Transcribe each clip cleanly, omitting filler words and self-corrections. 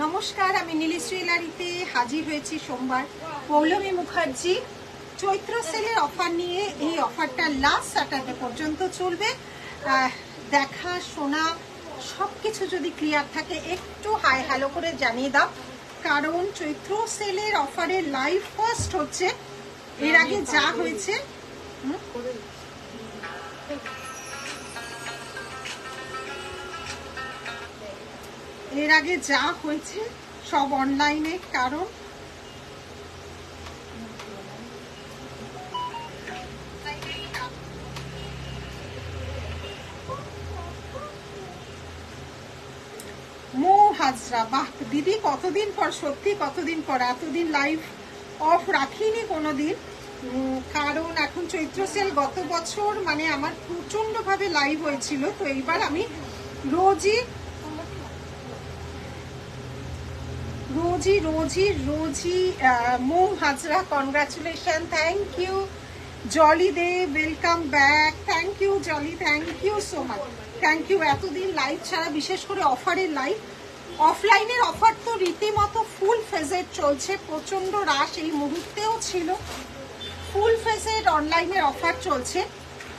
নমস্কার, আমি নীলিশ জুয়েলারিতে হাজির হয়েছি সোমবার। পৌলমী মুখার্জি চৈত্র সেলের অফার নিয়ে। এই অফারটা লাস্ট স্যাটারডে পর্যন্ত চলবে। দেখা শোনা সব কিছু যদি ক্লিয়ার থাকে একটু হাই হ্যালো করে জানিয়ে দাও, কারণ চৈত্র সেলের অফারের লাইভ ফার্স্ট হচ্ছে। এর আগে যা হয়েছে সব অনলাইনে, কারণ হাজরা। বাহ দিদি, কতদিন পর, সত্যি কতদিন পর। এতদিন লাইভ অফ রাখিনি কোনোদিন, কারণ এখন চৈত্র সেল গত বছর মানে আমার প্রচন্ড ভাবে লাইভ হয়েছিল। তো এইবার আমি রোজই Mou Hazra, congratulation, thank you. Jolly Dey, welcome back, thank you Jolly, thank you so much, thank you. এতদিন লাইভ ছাড়া, বিশেষ করে অফারের লাইভ, অফলাইনের অফার তো রীতিমতো ফুল ফেজের চলছে, প্রচন্ড রাশ এই মুহূর্তেও ছিল। ফুল ফেজের অনলাইনের অফার চলছে,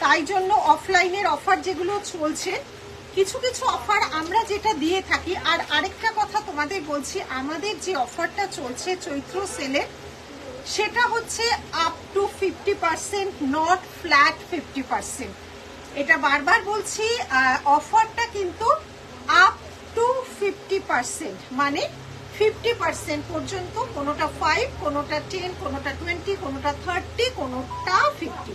তাই জন্য অফলাইনের অফার যেগুলো চলছে, কিছু কিছু অফার আমরা যেটা দিয়ে থাকি। আর আরেকটা কথা তোমাদের বলছি, আমাদের যে অফারটা চলছে চৈত্র সেলে, সেটা হচ্ছে আপ টু 50%, নট ফ্ল্যাট 50%। এটা বারবার বলছি, অফারটা কিন্তু আপ টু 50%, মানে 50% পর্যন্ত। কোনোটা 5, কোনোটা 10, কোনোটা 20, কোনোটা 30, কোনোটা 50।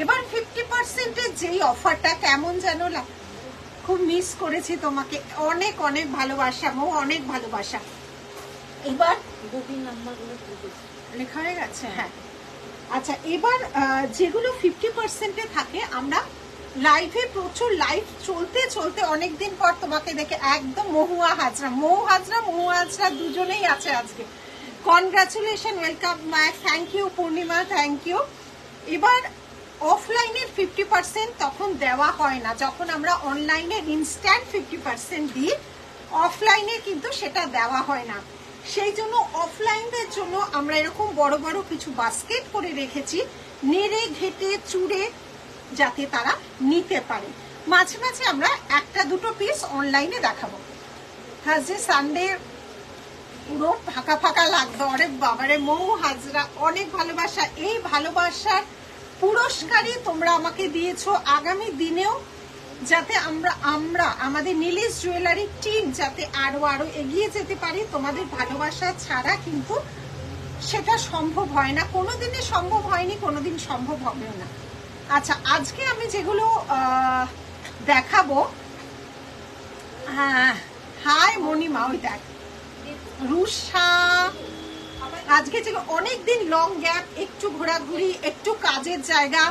এবার 50%-এর যেই অফারটা কেমন যেন খুব মিস করেছি তোমাকে, অনেক অনেক ভালোবাসা মো, অনেক ভালোবাসা। এবার লেখা হয়ে গেছে, হ্যাঁ। আচ্ছা, এবার যেগুলো 50%-এ থাকে, আমরা লাইভে প্রচুর লাইভ চলতে চলতে অনেকদিন পর তোমাকে দেখে একদম মৌ হাজরা দুজনেই আছে আজকে। Congratulation, welcome back, thank you Purnima, thank you. এবার অফলাইনের 50% তখন দেওয়া হয় না, যখন আমরা অনলাইনে ইনস্ট্যান্ট 50% দিই, অফলাইনে কিন্তু সেটা দেওয়া হয় না। সেই জন্য অফলাইনদের জন্য আমরা এরকম বড় বড় কিছু বাস্কেট করে রেখেছি, নেড়ে ঘেটে চুড়ে, যাতে তারা নিতে পারে। মাঝে মাঝে আমরা একটা দুটো পিস অনলাইনে দেখাবো। থার্সডে সানডে পুরো ফাঁকা ফাঁকা লাগবে। অরে বাবারে মৌ হাজরা, অনেক ভালোবাসা। এই ভালোবাসার পুরস্কারই তোমরা আমাকে দিয়েছো। আগামী দিনেও যাতে আমরা আমাদের নীলিশ জুয়েলারি টিম যাতে আরো এগিয়ে যেতে পারি, তোমাদের ভালোবাসা ছাড়া কিন্তু সেটা সম্ভব হয় না, কোনোদিনই সম্ভব হয়নি, কোনোদিন সম্ভব হবেও না। আচ্ছা, আজকে আমি যেগুলো দেখাবো, হাই মণিমা, ওই দেখ রুষা, আজকে যে অনেকদিন লং গ্যাপ, একটু ঘোরাঘুরি, একটু কাজের জায়গা,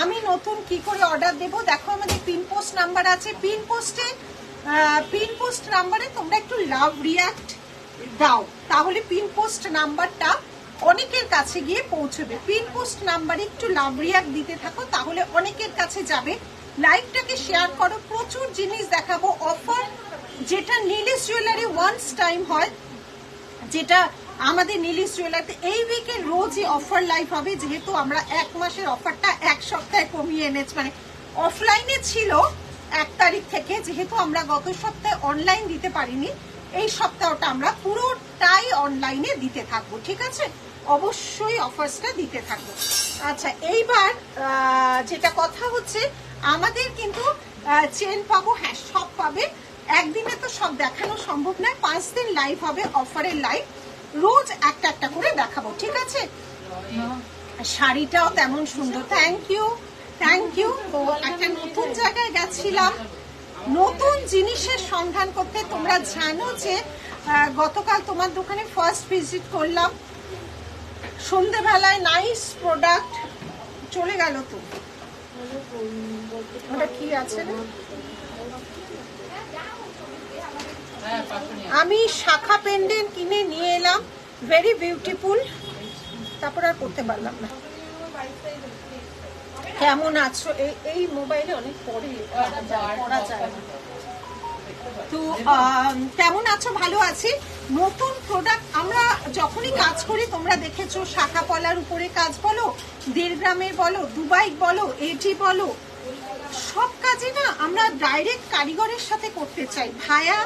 আমি নতুন কি করে অর্ডার দেবো। দেখো আমাদের পিন পোস্ট নাম্বার আছে, পিন পোস্ট নাম্বারে তোমরা একটু লাভ রিয়াক্ট দাও, তাহলে পিন পোস্ট নাম্বারটা অনেকের কাছে গিয়ে পৌঁছবে। পিন পোস্ট নাম্বারে একটু লাভ রিয়াক্ট দিতে থাকো, তাহলে অনেকের কাছে যাবে। লাইভটাকে শেয়ার করো, প্রচুর জিনিস দেখাবো। অফার যেটা নীলিশ জুয়েলারি ওয়ান্স টাইম হয়, যেটা আমাদের নীলিশ জুয়েলারিতে এই উইকে রোজই অফার লাইভ হবে, যেহেতু আমরা 1 মাসের অফারটা 1 সপ্তাহে কমিয়ে এনেছি। মানে অফলাইনে ছিল 1 তারিখ থেকে, যেহেতু আমরা গত সপ্তাহে অনলাইন দিতে পারিনি, এই সপ্তাহটা আমরা পুরোটাই অনলাইনে দিতে থাকবো, ঠিক আছে? অবশ্যই অফার্সটা দিতে থাকবো। আচ্ছা, এইবার যেটা কথা হচ্ছে, আমাদের কিন্তু চেন পাবো, হ্যাঁ সব পাবে। একদিনে তো সব দেখানো সম্ভব নয়, 5 দিন লাইভ হবে, অফারের লাইভ, রোজ একটা একটা করে দেখাবো, ঠিক আছে? শাড়িটাও তেমন সুন্দর, থ্যাংক ইউ। তো একটা নতুন জায়গায় গেছিলাম, নতুন জিনিসের সন্ধান করতে। তোমরা জানো যে গতকাল তোমার দোকানে ফার্স্ট ভিজিট করলাম, সন্ধ্যেবেলায় নাইস প্রোডাক্ট চলে গেল। তো ওটা কি আছে না, আমি শাখা পেন্ডেন্ট কিনে নিয়ে এলাম, ভেরি বিউটিফুল। তারপর আর করতে পারলাম না। কেমন আছো? এই মোবাইলে অনেক পড়া যায় না। তো কেমন আছো? ভালো আছি। নতুন প্রোডাক্ট আমরা যখনই কাজ করি, তোমরা দেখেছো, শাখা পলার উপরে কাজ বলো, 1.5 গ্রামের বলো, দুবাই বলো, এটি বলো, সব কাজে না আমরা ডাইরেক্ট কারিগরের সাথে করতে চাই। ভায়া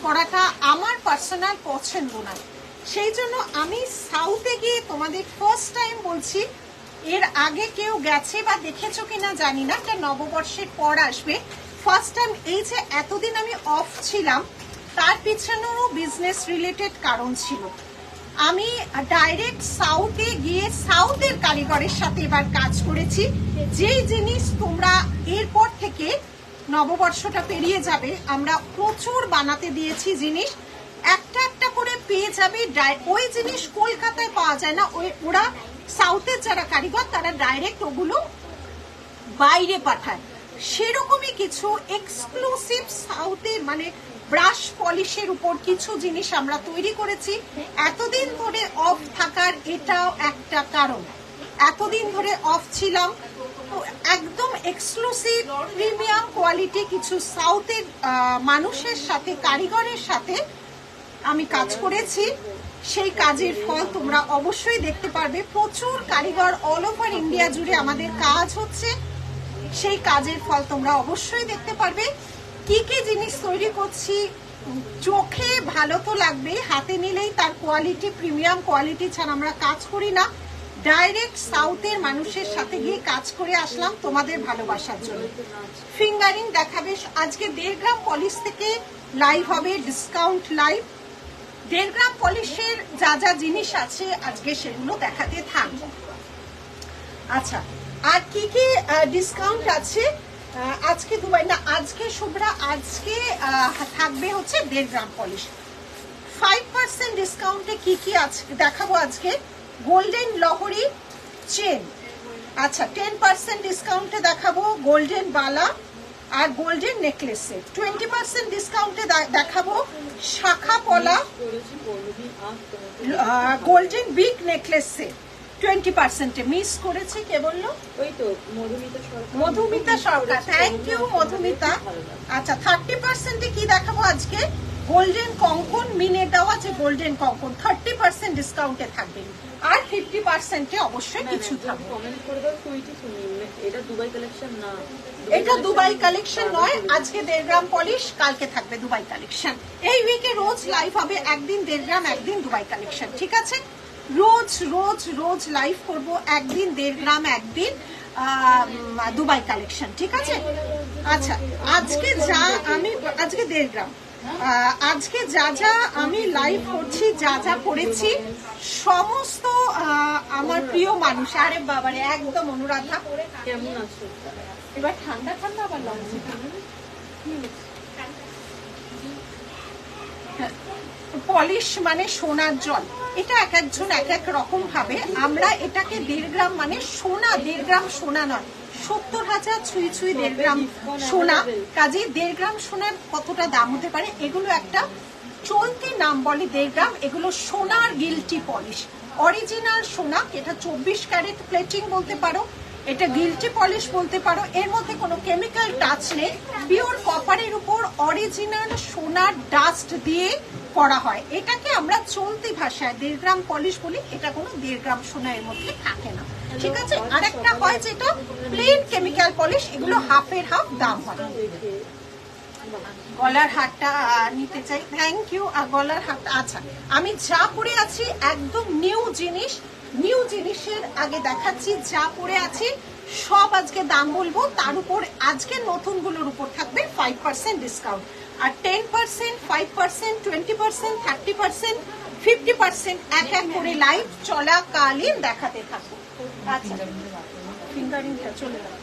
করাটা আমার পার্সোনাল পছন্দ না, সেই জন্য আমি সাউথে গিয়ে তোমাদের ফার্স্ট টাইম বলছি, এর আগে কেউ গেছে বা দেখেছো কিনা জানি না, একটা নববর্ষের পর আসবে, ফার্স্ট টাইম। এই যে এতদিন আমি অফ ছিলাম, তার পিছনেও বিজনেস রিলেটেড কারণ ছিল। আমি ডাইরেক্ট সাউথে গিয়ে সাউথের কারিগরের সাথে এবার কাজ করেছি। যেই জিনিস তোমরা এরপর থেকে নববর্ষটা পেরিয়ে যাবে, আমরা প্রচুর বানাতে দিয়েছি জিনিস, একটা একটা করে পেয়ে যাবে। ওই জিনিস কলকাতায় পাওয়া যায় না, ওরা সাউথের যারা কারিগর তারা ডাইরেক্ট ওগুলো বাইরে পাঠায়। সেরকমই কিছু এক্সক্লুসিভ সাউথের মানে ব্রাশ পলিশের উপর কিছু জিনিস আমরা তৈরি করেছি। এতদিন ধরে অফ থাকার এটাও একটা কারণ, এতদিন ধরে অফ ছিলাম, একদম এক্সক্লুসিভ প্রিমিয়াম কোয়ালিটি কিছু সাউথের মানুষের সাথে, কারিগরের সাথে আমি কাজ করেছি। সেই কাজের ফল তোমরা অবশ্যই দেখতে পারবে। প্রচুর কারিগর অল ওভার ইন্ডিয়া জুড়ে আমাদের কাজ হচ্ছে, সেই কাজের ফল তোমরা অবশ্যই দেখতে পারবে। কি কি জিনিস তৈরি করছি, চোখে ভালো তো লাগবে, হাতে নিলেই তার কোয়ালিটি প্রিমিয়াম কোয়ালিটি ছাড়া আমরা কাজ করি না। ডাইরেক্ট সাউথের মানুষের সাথে গিয়ে কাজ করে আসলাম তোমাদের ভালোবাসার জন্য। ফিঙ্গারিং দেখাবে আজকে। 1.5 গ্রাম পলিশ থেকে লাইভ হবে, ডিসকাউন্ট লাইভ। 1.5 গ্রাম পলিশের যা যা জিনিস আছে আজকে সেগুলো দেখাতে থাকবো। আচ্ছা, আর কি কি ডিসকাউন্ট আছে আজকে? দুবাই না, আজকে শুভ্রা, আজকে থাকবে হচ্ছে 1.5 গ্রাম পলিশ 5% ডিসকাউন্টে। কি কি আছে দেখাবো আজকে। গোল্ডেন লহরি চেন, আচ্ছা 10% ডিসকাউন্টে দেখাবো গোল্ডেন বালা আর গোল্ডেন নেকলেস সেট। 20% ডিসকাউন্টে দেখাবো শাখা পলা গোল্ডেন বিগ নেকলেস সেট 20%-এ। মিস করেছি, কে বললো? ওই তো মধুমিতা সরকার, থ্যাংক ইউ মধুমিতা। আচ্ছা 30%-এ কি দেখাবো আজকে? গোল্ডেন কঙ্কন, মিনে দেওয়া যে গোল্ডেন কঙ্কন 30% ডিসকাউন্টে থাকবে। আর 50%-এ অবশ্যই কিছু থাকবে। কমেন্ট করে দাও, কুইটি শুনি, এটা দুবাই কালেকশন না, এটা দুবাই কালেকশন নয়। আজকে 1.5 গ্রাম পলিশ, কালকে থাকবে দুবাই কালেকশন। এই উইকে রোজ লাইভ হবে, একদিন 1.5 গ্রাম, একদিন দুবাই কালেকশন, ঠিক আছে? রোজ রোজ রোজ লাইভ করবো, একদিন 1.5 গ্রাম, একদিন দুবাই কালেকশন, ঠিক আছে? আচ্ছা, আজকে যা আমি আজকে 1.5 গ্রাম, আজকে যা যা আমি লাইভ করছি, যা যা করেছি, সমস্ত আমার প্রিয় মানুষ। আরে বাবারে, একদম অনুরাধা, কেমন আছো? এবার ঠান্ডা ঠান্ডা আবার লাগছে। পলিশ মানে সোনার জল, এটা এক একজন এক এক রকম ভাবে। আমরা এটাকে 1.5 গ্রাম মানে সোনা, 1.5 গ্রাম সোনা নয়, 70,000 ছুঁই ছুঁই 1.5 গ্রাম সোনা। কাজে 1.5 গ্রাম সোনার কতটা দাম হতে পারে, এগুলো একটা চলতি নাম বলে 1.5 গ্রাম। এগুলো সোনার গিল্টি পলিশ, অরিজিনাল সোনা। এটা 24 ক্যারেট প্লেটিং বলতে পারো, এটা গিল্টি পলিশ বলতে পারো। এর মধ্যে কোনো কেমিক্যাল টাচ নেই, পিওর কপারের উপর অরিজিনাল সোনার ডাস্ট দিয়ে করা হয়। এটাকে আমরা চলতি ভাষায় 1.5 গ্রাম পলিশ বলি। এটা কোনো 1.5 গ্রাম সোনা এর মধ্যে থাকে না, ঠিক আছে? আর একটা হয় যেটা প্লেন কেমিক্যাল পলিশ, এগুলো হাফের হাফ দাম হয়। গলার হারটা নিতে চাই, থ্যাংক ইউ। গলার হারটা, আচ্ছা আমি যা পরে আছি একদম নিউ জিনিস, নিউ জিনিসের আগে দেখাচ্ছি যা পরে আছি সব আজকে দাম বলবো। তার উপর আজকে নতুনগুলোর উপর থাকবে 5% ডিসকাউন্ট। আর 10%, 5%, 20%, 30%, 50% এক এক করে লাইভ চলাকালীন দেখাতে থাকবো। আচ্ছা, ফিঙ্গারিংটা চলে গেল।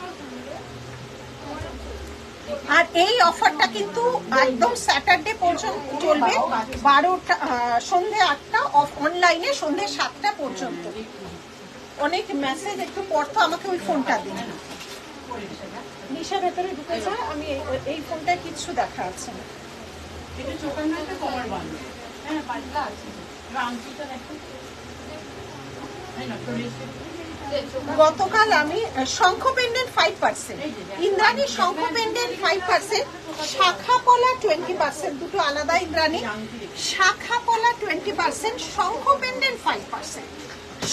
আর এই অফারটা কিন্তু একদম স্যাটারডে পর্যন্ত চলবে, 12টা সন্ধ্যে 8টা, অনলাইনে সন্ধ্যে 7টা পর্যন্ত। অনেক মেসেজ, একটু পর তো আমাকে ওই ফোনটা দিন। নিশা ভেতরে ঢুকে যায়, আমি এই ফোনটায় কিচ্ছু দেখা আছে না। গতকাল আমি শঙ্খ পেন্ডেন্ট 5%, ইন্দ্রাণী শঙ্খ পেন্ডেন্ট 5%, শাখা পলা 20%, দুটো আলাদা ইন্দ্রাণী। শাখা পলা 20%, শঙ্খ পেন্ডেন্ট 5%।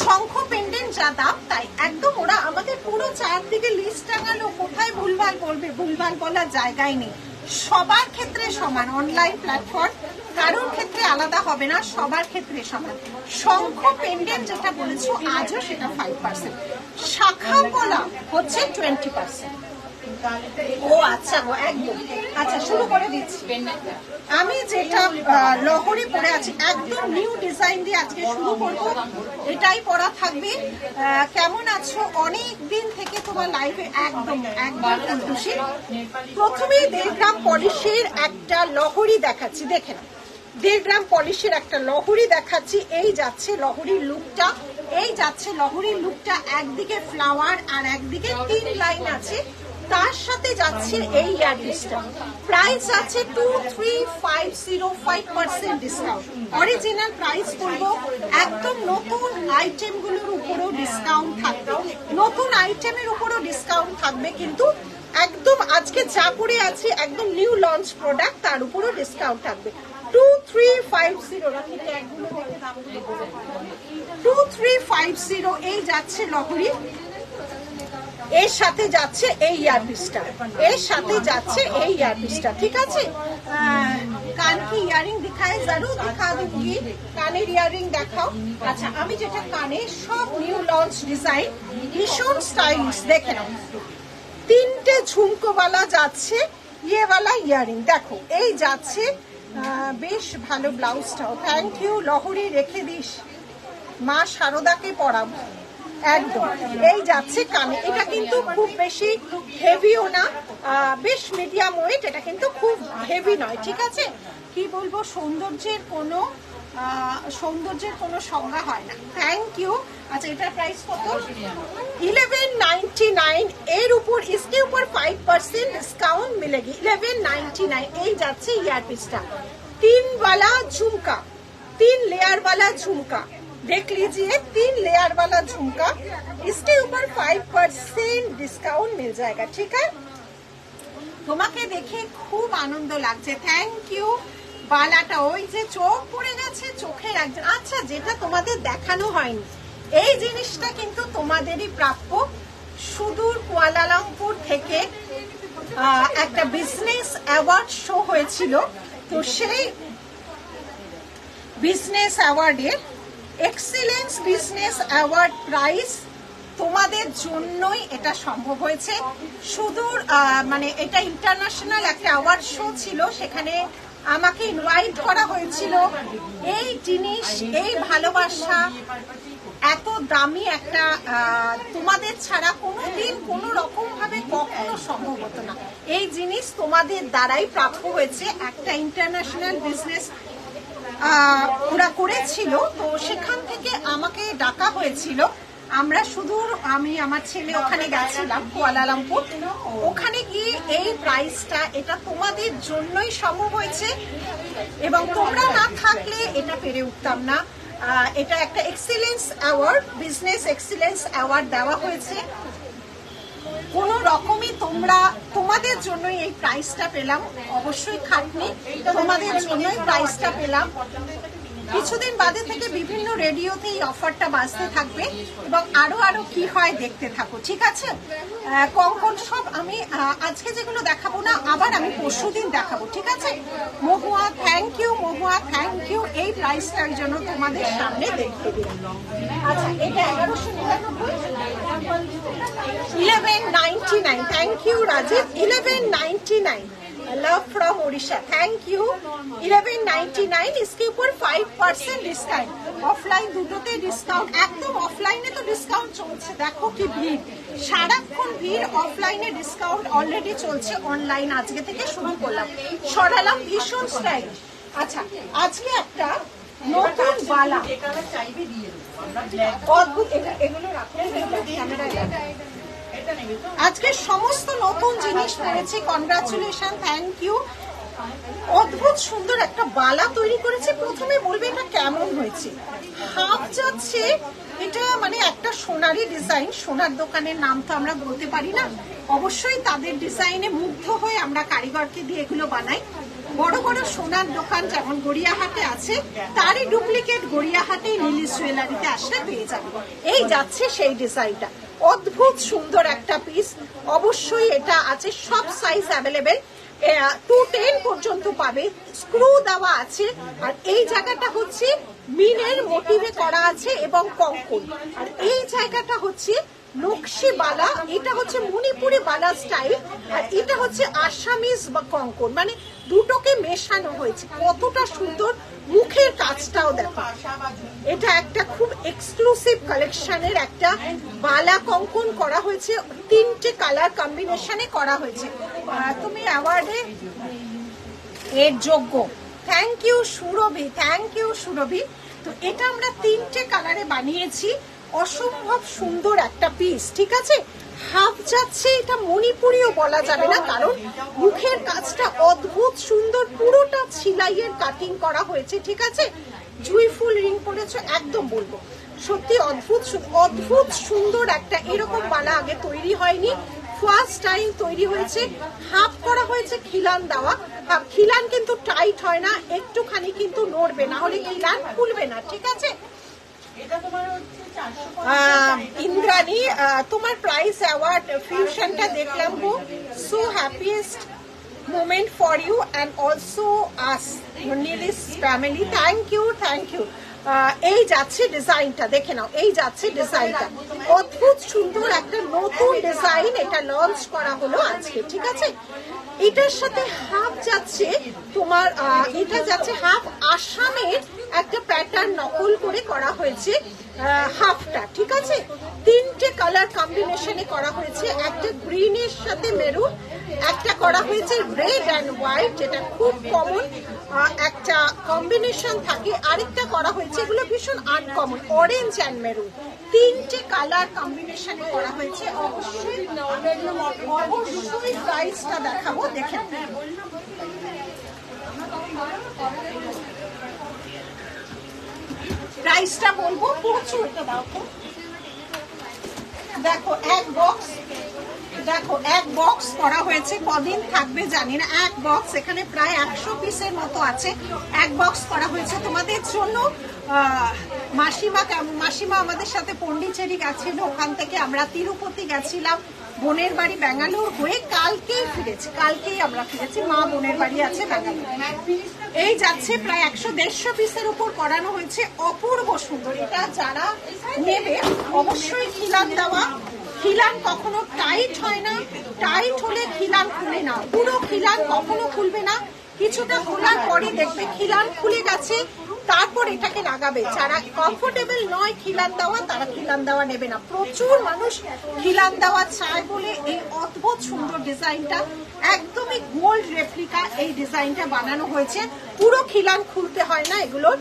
শঙ্খ পেন্ডেন্ট যা দাম তাই একদম। ওরা আমাদের পুরো চারদিকে লিস্ট টাঙালো, কোথায় ভুলভাল বলবে, ভুলভাল বলার জায়গায় নেই। সবার ক্ষেত্রে সমান, অনলাইন প্ল্যাটফর্ম কারোর ক্ষেত্রে আলাদা হবে না, সবার ক্ষেত্রে সমান। শঙ্খ পেন্ডেন্ট যেটা বলেছো আজও সেটা 5%, শাখা পলা হচ্ছে 20%। ও আচ্ছা গো, একদম। আচ্ছা শুরু করে দিচ্ছি। আমি যেটা লহরি পরে আছি একদম নিউ ডিজাইন দিয়ে আজকে শুরু করবো, এটাই পরা থাকবে। কেমন আছো? অনেক দিন থেকে তোমার লাইফে একদম একদম খুশি। প্রথমেই 1.5 গ্রাম পলিশের একটা লহরি দেখাচ্ছি, দেখে নাও। 1.5 গ্রাম পলিশের একটা লহরি দেখাচ্ছি। এই যাচ্ছে লহরির লুকটা, এই যাচ্ছে লহরির লুকটা। একদিকে ফ্লাওয়ার আর একদিকে 3 লাইন আছে, তার সাথে যাচ্ছে এই ইয়াররিংসটা। প্রাইস আছে 2350, 5% ডিসকাউন্ট। অরিজিনাল প্রাইস বলবো, একদম নতুন আইটেমগুলোর উপরও ডিসকাউন্ট থাকবে, নতুন আইটেমের উপরও ডিসকাউন্ট থাকবে। কিন্তু একদম আজকে যা করে আছি একদম নিউ লঞ্চ প্রোডাক্ট, তার উপরও ডিসকাউন্ট থাকবে। 2350 এই যাচ্ছে লহরি, এর সাথে যাচ্ছে এই ইয়ারপিসটা, এর সাথে যাচ্ছে এই ইয়ারপিসটা। ঠিক আছে, কান কি ইয়ারিং দিখায়, জরুর দিখা दूंगी। কানের ইয়ারিং দেখাও। আচ্ছা আমি যেটা কানে, সব নিউ লঞ্চ ডিজাইন, ভীষণ স্টাইলিশ। দেখে নাও, 3টে ঝুমকোওয়ালা যাচ্ছে, ইয়েওয়ালা ইয়ারিং। দেখো এই যাচ্ছে, বেশ ভালো ব্লাউজটাও। থ্যাংক ইউ লহরি, রেখে দিস, মা শারদাকে পরাবো। একদম এই যাচ্ছে কানে। এটা কিন্তু খুব বেশি হেভিও না, বেশ মিডিয়াম ওয়েট। এটা কিন্তু খুব হেভি নয়। ঠিক আছে, কি বলবো, সৌন্দর্যের কোনো সংজ্ঞা হয় না। Thank you. আচ্ছা এটার প্রাইস কত? 1199। এর উপর इसके ऊपर 5% डिस्काउंट मिलेगी। 1199 এই যাচ্ছে ইয়ারপিসটা। 3 वाला झुमका, 3 लेयर वाला झुमका, देख लीजिए 3 लेयर वाला झुमका, इसके ऊपर 5% डिस्काउंट मिल जाएगा। ठीक है, তোমাকে দেখে খুব আনন্দ লাগছে। Thank you. বালাটা ওই যে চোখ পড়ে গেছে, চোখের একজন। আচ্ছা যেটা তোমাদের দেখানো হয়নি, এই জিনিসটা কিন্তু তোমাদেরই প্রাপ্য। সুদূর কুয়ালালামপুর থেকে একটা বিজনেস অ্যাওয়ার্ড শো হয়েছিল, তো সেই বিজনেস অ্যাওয়ার্ডের এক্সিলেন্স বিজনেস অ্যাওয়ার্ড প্রাইজ তোমাদের জন্যই এটা সম্ভব হয়েছে। সুদূর মানে এটা ইন্টারন্যাশনাল একটা অ্যাওয়ার্ড শো ছিল, সেখানে আমাকে ইনভাইট করা হয়েছিল। এই জিনিস, এই ভালোবাসা, এত দামি একটা তোমাদের ছাড়া কোনোদিন কোনো রকম ভাবে কখনো সম্ভব হতো না। এই জিনিস তোমাদের দ্বারাই প্রাপ্য হয়েছে। একটা ইন্টারন্যাশনাল বিজনেস ওরা করেছিল, তো সেখান থেকে আমাকে ডাকা হয়েছিল। আমরা সুদূর, আমি আমার ছেলে ওখানে গেছিলাম কুয়ালালামপুর। ওখানে গিয়ে এই প্রাইসটা, এটা তোমাদের জন্যই সম্ভব হয়েছে, এবং তোমরা না থাকলে এটা পেরে উঠতাম না। এটা একটা excellence award, business excellence award দেওয়া হয়েছে। কোনো রকমই তোমাদের জন্যই এই প্রাইসটা পেলাম। অবশ্যই খাটনি, তোমাদের জন্যই প্রাইসটা পেলাম। কিছুদিন বাদে থেকে বিভিন্ন রেডিওতে এই অফারটা বাজতে থাকবে, এবং আরো কি হয় দেখতে থাকো। ঠিক আছে, কখন সব আমি আজকে যেগুলো দেখাবো না, আবার আমি পরশুদিন দেখাবো। ঠিক আছে, Mahua thank you, Mahua thank you. এই প্রাইসটার জন্য তোমাদের সামনে দেখতে দিলাম। আচ্ছা এটা 1199, 1199। Thank you Rajiv, 1199। Love from Odisha, thank you. 1199, इसके ऊपर 5% डिस्काउंट। অফলাইন দুটোতে ডিসকাউন্ট, একদম অফলাইনে তো ডিসকাউন্ট চলছে। দেখো কি ভিড়, সারাক্ষণ ভিড়। অফলাইনে ডিসকাউন্ট অলরেডি চলছে, অনলাইন আজকে থেকে শুরু করলাম, সরালাম। ভীষণ স্টাইল। আচ্ছা আজকে একটা নতুন বালা, অদ্ভুত। এগুলো রাখলে ক্যামেরায় আজকে সমস্ত নতুন জিনিস পড়েছি। Congratulation, thank you. অদ্ভুত সুন্দর একটা বালা তৈরি করেছে। প্রথমে বলবে এটা কেমন হয়েছে। হাফ যাচ্ছে এটা মানে একটা সোনারি ডিজাইন, সোনার দোকানের নাম তো আমরা বলতে পারি না, অবশ্যই তাদের ডিজাইনে মুগ্ধ হয়ে আমরা কারিগরকে দিয়ে এগুলো বানাই। বড় বড় সোনার দোকান যেমন গড়িয়াহাটে আছে, তারই ডুপ্লিকেট গড়িয়াহাটে লিলিস জুয়েলারিতে আসলে পেয়ে যাবে। এই যাচ্ছে সেই ডিজাইনটা, অদ্ভুত সুন্দর একটা পিস। অবশ্যই এটা আছে, সব সাইজ অ্যাভেলেবেল, 210 পর্যন্ত পাবে, স্ক্রু দেওয়া আছে। আর এই জায়গাটা হচ্ছে মিনের মোটিভে করা আছে এবং কঙ্কন। আর এই জায়গাটা হচ্ছে নকশি বালা, এটা হচ্ছে মণিপুরি বালা স্টাইল, আর এটা হচ্ছে আসামিজ বা কঙ্কন, মানে দুটোকে মেশানো হয়েছে। কতটা সুন্দর, মুখের কাজটাও দেখো। এটা একটা খুব এক্সক্লুসিভ কালেকশনের একটা বালা কঙ্কন করা হয়েছে, 3টে কালার কম্বিনেশনে করা হয়েছে। তুমি অ্যাওয়ার্ডে এর যোগ্য। Thank you Surabhi, thank you Surabhi. তো এটা আমরা 3টে কালারে বানিয়েছি, অসম্ভব সুন্দর একটা পিস। ঠিক আছে, হাফ যাচ্ছে, এটা মণিপুরিও বলা যাবে না, কারণ মুখের কাজটা অদ্ভুত সুন্দর, পুরোটা ছিলাইয়ের কাটিং করা হয়েছে। ঠিক আছে, জুই ফুল রিং পরেছো, একদম বলবো সত্যি অদ্ভুত অদ্ভুত সুন্দর একটা এরকম বালা আগে তৈরি হয়নি, ফার্স্ট টাইম তৈরি হয়েছে। হাফ করা হয়েছে খিলান দেওয়া, খিলান কিন্তু টাইট হয় না, একটুখানি কিন্তু নড়বে, না হলে খিলান খুলবে না। ঠিক আছে, ইন্দ্রাণী তোমার প্রাইস অ্যাওয়ার্ড ফিউশনটা দেখলাম গো, so happiest moment for you and also us, Nilis family. Thank you, thank you. এই যাচ্ছে ডিজাইনটা, দেখে নাও, এই যাচ্ছে ডিজাইনটা, অদ্ভুত সুন্দর একটা নতুন ডিজাইন, এটা লঞ্চ করা হলো আজকে। ঠিক আছে, এটার সাথে হাফ যাচ্ছে তোমার, এটা যাচ্ছে হাফ আসামের একটা প্যাটার্ন নকল করে করা হয়েছে হাফটা। ঠিক আছে, 3টে কালার কম্বিনেশনে করা হয়েছে, একটা গ্রিনের সাথে মেরুন, একটা করা হয়েছে রেড অ্যান্ড হোয়াইট, যেটা খুব কমন একটা কম্বিনেশন থাকে, আরেকটা করা হয়েছে, এগুলো ভীষণ আনকমন, অরেঞ্জ অ্যান্ড মেরুন, 3টে কালার কম্বিনেশনে করা হয়েছে। অবশ্যই অবশ্যই প্রাইসটা দেখাবো, দেখে প্রাইসটা বলবো, প্রচুর। দেখো এক বক্স, দেখো এক বক্স করা হয়েছে, কদিন থাকবে জানি না, এক বক্স, এখানে প্রায় 100 পিসের মতো আছে, এক বক্স করা হয়েছে তোমাদের জন্য। মাসিমা কেমন? মাসিমা আমাদের সাথে পন্ডিচেরি গেছিল, ওখান থেকে আমরা তিরুপতি গেছিলাম, বোনের বাড়ি ব্যাঙ্গালোর হয়ে কালকেই ফিরেছি, কালকেই আমরা ফিরেছি, মা বোনের বাড়ি আছে ব্যাঙ্গালোর। এই যাচ্ছে প্রায় 100-150 পিসের উপর করানো হয়েছে, অপূর্ব সুন্দর। এটা যারা নেবে অবশ্যই খিলান দেওয়া, খিলান কখনো টাইট হয় না, টাইট হলে খিলান খুলে না, পুরো খিলান কখনো খুলবে না, কিছুটা খোলার পরে দেখবে খিলান খুলে গেছে, তারপর এটাকে লাগাবে। যারা কমফোর্টেবল নয় খিলান দেওয়া, তারা খিলান দেওয়া নেবে না। প্রচুর মানুষ খিলান দেওয়া চায় বলে এই অদ্ভুত সুন্দর ডিজাইনটা, একদমই গোল্ড রেপ্লিকা এই ডিজাইনটা বানানো হয়েছে, পুরো খিলান খুলতে হয় না এগুলোর।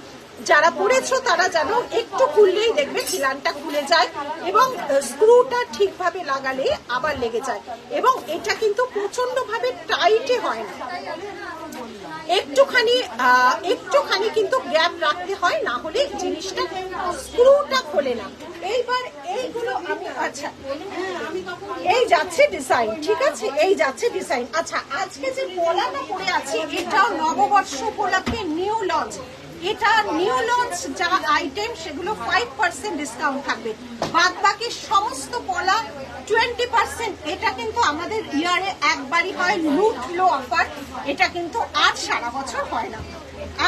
যারা পড়েছো তারা জানো, একটু খুললেই দেখবে খিলানটা খুলে যায় এবং স্ক্রুটা ঠিকভাবে লাগালে আবার লেগে যায়, এবং এটা কিন্তু প্রচন্ড ভাবে টাইটে হয় না, একটুখানি কিন্তু গ্যাপ রাখতে হয়, না হলে জিনিসটা স্ক্রুটা খোলে না। এইবার এইগুলো আমি, আচ্ছা এই যাচ্ছে ডিজাইন। ঠিক আছে, এই যাচ্ছে ডিজাইন। আচ্ছা, আজকে যে পলাটা পরে আছি, এটাও নববর্ষ উপলক্ষে নিউ লঞ্চ। এটা নিউ লঞ্চ যা আইটেম, সেগুলো 5% ডিসকাউন্ট থাকবে, বাদ বাকি সমস্ত পলা 20%। এটা কিন্তু আমাদের ইয়ারে একবারই হয়, লুট লো অফার, এটা কিন্তু আজ সারা বছর হয় না।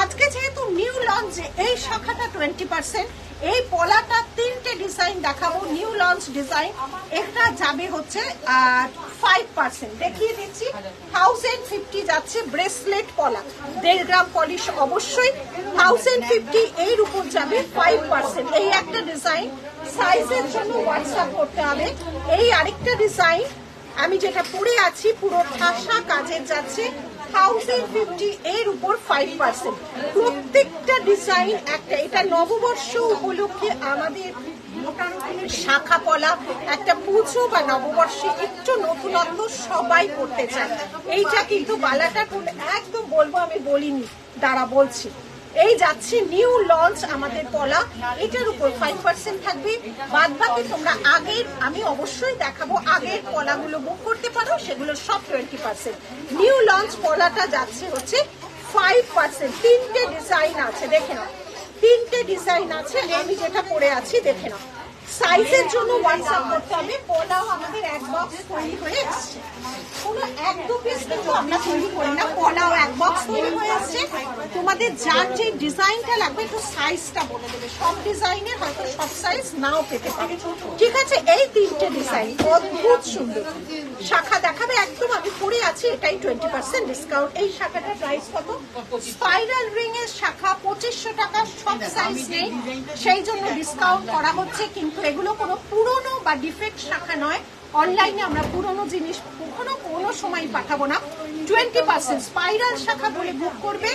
আজকে যেহেতু নিউ লঞ্চ, এই শাখাটা 20%, এই পলাটা 3টে ডিজাইন দেখাবো, নিউ লঞ্চ ডিজাইন, একটা যাবে হচ্ছে 5%, দেখিয়ে দিচ্ছি। 1050 যাচ্ছে ব্রেসলেট পলা, 1.5 গ্রাম পলিশ, অবশ্যই 1050 এর উপর যাবে 5%। এই একটা ডিজাইন, সাইজের জন্য হোয়াটসঅ্যাপ করতে হবে। এই আরেকটা ডিজাইন আমি যেটা পরে আছি, পুরো ঠাসা কাজের যাচ্ছে, 1050 এর উপর 5%। প্রত্যেকটা ডিজাইন একটা, এটা নববর্ষ উপলক্ষে আমাদের শাখা পলা, একটা পুজো বা নববর্ষে একটু নতুনত্ব সবাই করতে চায়। এইটা কিন্তু বালাটা একদম বলবো, আমি বলিনি, দাঁড়া বলছি, এই যাচ্ছে নিউ লঞ্চ আমাদের পলা, এটার উপর 5% থাকবে। বাদ বাকি তোমরা আগের, আমি অবশ্যই দেখাবো আগের পলাগুলো বুক করতে পারো, সেগুলো সব 20%। নিউ লঞ্চ পলাটা যাচ্ছে হচ্ছে 5%। তিনটে ডিজাইন আছে, দেখে নাও, তিনটে ডিজাইন আছে। আমি যেটা পরে আছি দেখে নাও। সাইজের জন্য হোয়াটসঅ্যাপ করতে হবে। পলাও আমাদের এক বক্স তৈরি হয়ে এসছে, কোনো এক দু পিস কিন্তু আমরা তৈরি করি না, পলাও এক বক্স তৈরি হয়ে এসছে। তোমাদের যার যে ডিজাইনটা লাগবে একটু সাইজটা বলে দেবে, সব ডিজাইনের হয়তো সব সাইজ নাও পেতে পারে, ঠিক আছে? এই তিনটে ডিজাইন অদ্ভুত সুন্দর। শাখা দেখাবে একদম, আমি পরে আছি, এটাই 20% ডিসকাউন্ট। এই শাখাটার প্রাইস কত? স্পাইরাল রিং এর শাখা 2500 টাকা, সব সাইজ নেই, সেই জন্য ডিসকাউন্ট করা হচ্ছে। কিন্তু এগুলো কোনো পুরনো বা ডিফেক্ট শাখা নয়, অনলাইনে আমরা পুরনো জিনিস কখনো কোনো সময় পাঠাবো না। 20% স্পাইরাল শাখা বলে বুক করবে,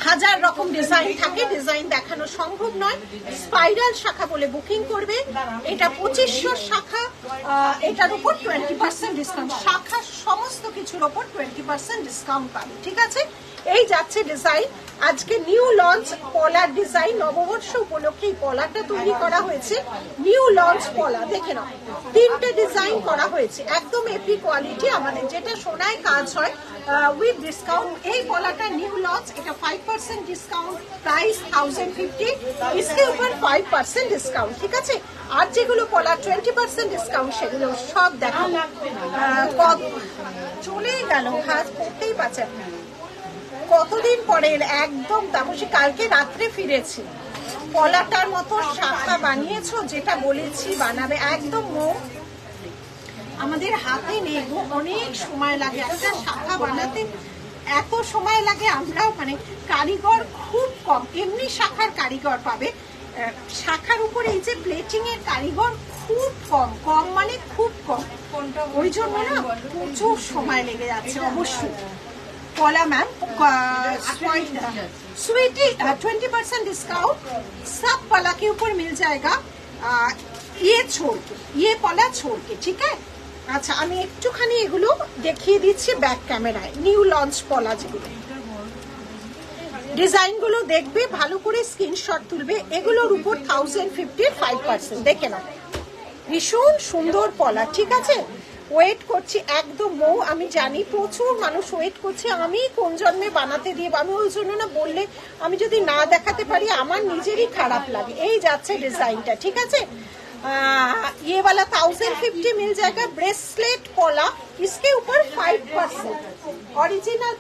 হাজার রকম ডিজাইন থাকে, ডিজাইন দেখানো সম্ভব নয়। স্পাইরাল শাখা বলে বুকিং করবে। এটা 2500 শাখা, এটার উপর 20% ডিসকাউন্ট। শাখা সমস্ত কিছুর উপর 20% ডিসকাউন্ট পাবে, ঠিক আছে? এই যাচ্ছে ডিজাইন, আজকে নিউ লঞ্চ পলার ডিজাইন, নববর্ষ উপলক্ষে এই পলাটা তৈরি করা হয়েছে। নিউ লঞ্চ পলা, দেখে নাও, তিনটে ডিজাইন করা হয়েছে, একদম এপি কোয়ালিটি, আমাদের যেটা সোনায় কাজ হয়, উইথ ডিসকাউন্ট। এই পলাটা নিউ লঞ্চ, এটা 5% ডিসকাউন্ট, প্রাইস 1050, इसके ऊपर 5% ডিসকাউন্ট, ঠিক আছে? আর যেগুলো পলা 20% ডিসকাউন্ট সেগুলো সব দেখাবো। চলেই গেল, হাত করতেই পারছে, কতদিন পরে একদম তাপসী, কালকে রাত্রে ফিরেছি। পলাটার মতো শাখা বানিয়েছো, যেটা বলেছি বানাবে, একদম আমাদের হাতে নেই গো, অনেক সময় লাগে একটা শাখা বানাতে, এত সময় লাগে। আমরা মানে কারিগর খুব কম, এমনি শাখার কারিগর পাবে, শাখার উপরে এই যে প্লেটিং এর কারিগর খুব কম, কম মানে খুব কম, ওই জন্য না প্রচুর সময় লেগে যাচ্ছে। অবশ্যই पला मैम स्वीटी 20% डिस्काउंट, सब पला के ऊपर मिल जाएगा, ये छोड़ के, ये पला छोड़ के, ठीक है? আচ্ছা, আমি একটুখানি এগুলো দেখিয়ে দিচ্ছি ব্যাক ক্যামেরায়। নিউ লঞ্চ পলা যেগুলো, ডিজাইনগুলো দেখবে ভালো করে, স্ক্রিনশট তুলবে। এগুলোর উপর 1050 5%, দেখে নাও, ভীষণ সুন্দর পলা, ঠিক আছে? ওয়েট করছি একদম মৌ, আমি জানি প্রচুর মানুষ ওয়েট করছে, আমি কোন জন্মে বানাতে দিয়ে, আমি ওই জন্য না বললে, আমি যদি না দেখাতে পারি আমার নিজেরই খারাপ লাগে। এই যাচ্ছে डिजाइनটা, ठीक আছে? ये वाला 1050 मिल जाएगा, ब्रेसलेट पॉला, इसके ऊपर 5%, ओरिजिनल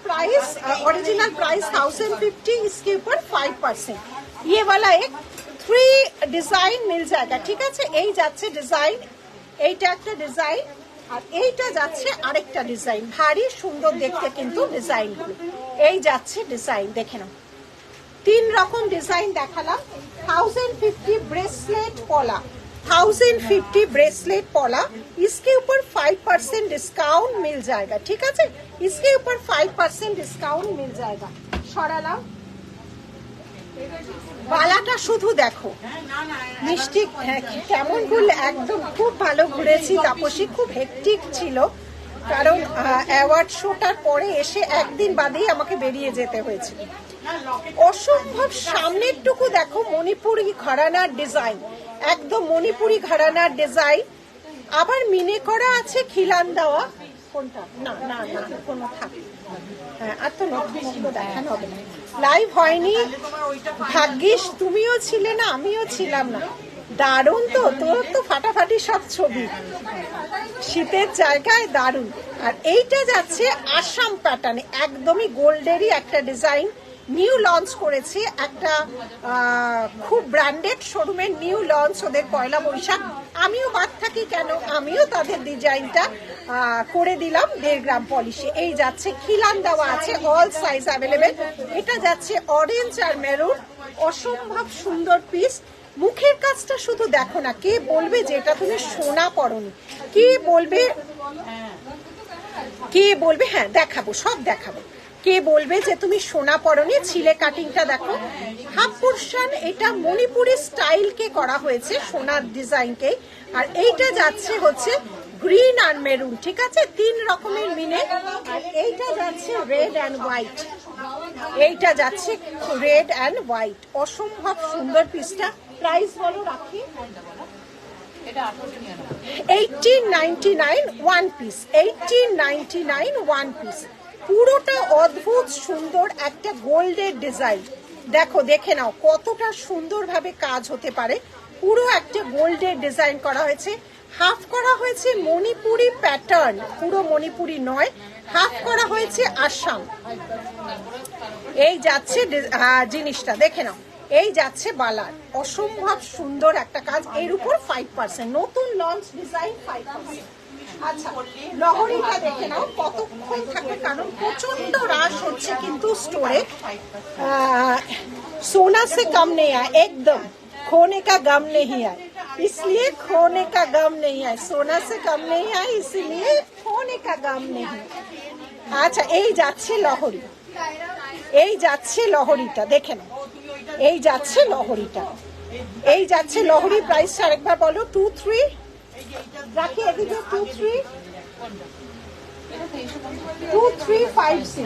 प्राइस 1050, इसके ऊपर 5%। ये वाला एक 3 डिजाइन मिल जाएगा, ठीक আছে? এই যাচ্ছে ডিজাইন, এইটা একটা ডিজাইন, আর এইটা যাচ্ছে আরেকটা ডিজাইন, ভারী সুন্দর দেখতে কিন্তু ডিজাইনগুলো। এই যাচ্ছে ডিজাইন, দেখে নাও, 3 রকম ডিজাইন দেখালাম। 1050 ब्रेसलेट पॉला, 1050 ब्रेसलेट पॉला, इसके ऊपर 5% डिस्काउंट मिल जाएगा, ठीक है? इसके ऊपर 5% डिस्काउंट मिल जाएगा। সরালাম, বালাটা শুধু দেখো, মিষ্টি কেমন ঘুরলে, একদম খুব ভালো ঘুরেছি তাপসী, খুব হেকটিক ছিল, কারণ অ্যাওয়ার্ড শোটার পরে এসে একদিন বাদেই আমাকে বেরিয়ে যেতে হয়েছে। অসম্ভব সামনেরটুকু দেখো, মণিপুরি ঘরানার ডিজাইন, একদম মণিপুরি ঘরানার ডিজাইন, আবার মিনে করা আছে, খিলান দেওয়া, কোনটা না না না কোনো থাকে, হ্যাঁ, আর তো নতুন দেখানো হবে না, লাইভ হয়নি, ভাগ্যিস তুমিও ছিলে না, আমিও ছিলাম না। দারুণ তো, তোর তো ফাটাফাটি সব ছবি, শীতের জায়গায় দারুণ। আর এইটা যাচ্ছে আসাম প্যাটার্নে, একদমই গোল্ডেরই একটা ডিজাইন, নিউ লঞ্চ করেছে, একটা খুব ব্র্যান্ডেড শোরুমের নিউ লঞ্চ, ওদের পয়লা বৈশাখ। আমিও বাদ থাকি কেন, আমিও তাদের ডিজাইনটা করে দিলাম 1.5 গ্রাম পলিশে। এই যাচ্ছে খিলান দেওয়া আছে, অল সাইজ অ্যাভেলেবেল। এটা যাচ্ছে অরেঞ্জ আর মেরুন, অসম্ভব সুন্দর পিস। মুখের কাজটা শুধু দেখো না, কে বলবে যে এটা তুমি সোনা পরনি, কে বলবে, হ্যাঁ দেখাবো, সব দেখাবো, কে বলবে যে তুমি সোনা পরনি। ছিলে কাটিংটা দেখো, হাফ পোর্শন, এটা মণিপুরি স্টাইল কে করা হয়েছে, সোনার ডিজাইনকে। আর এইটা যাচ্ছে হচ্ছে গ্রিন আর মেরুন, ঠিক আছে, 3 রকমের মিলে। আর এইটা যাচ্ছে রেড অ্যান্ড হোয়াইট, এইটা যাচ্ছে রেড অ্যান্ড হোয়াইট, অসম্ভব সুন্দর পিসটা। প্রাইস বলো রাখি, 1899 ওয়ান পিস, 1899 ওয়ান পিস। পুরোটা অদ্ভুত সুন্দর একটা গোল্ডের ডিজাইন, দেখো দেখে নাও কতটা সুন্দরভাবে কাজ হতে পারে। পুরো একটা গোল্ডের ডিজাইন করা হয়েছে, হাফ করা হয়েছে মণিপুরি প্যাটার্ন, পুরো মণিপুরি নয়, হাফ করা হয়েছে আসাম। এই যাচ্ছে জিনিসটা দেখে নাও, এই যাচ্ছে বালার, অসম্ভব সুন্দর একটা কাজ। এর উপর 5%, নতুন লঞ্চ ডিজাইন 5%। আচ্ছা, লহরিটা দেখে নাও কতক্ষণ থাকে, কারণ প্রচন্ড রাশ হচ্ছে কিন্তু স্টোরে। सोना से कम नहीं है, एकदम खोने का गम नहीं है, इसलिए खोने का गम नहीं है, सोना से कम नहीं है इसलिए खोने का गम नहीं। আচ্ছা, এই যাচ্ছে লহরি, এই যাচ্ছে লহরিটা দেখে নাও, এই যাচ্ছে লহরিটা, এই যাচ্ছে লহরি। প্রাইস আরেকবার বলো, 23 রাখি এদিকে, 2350।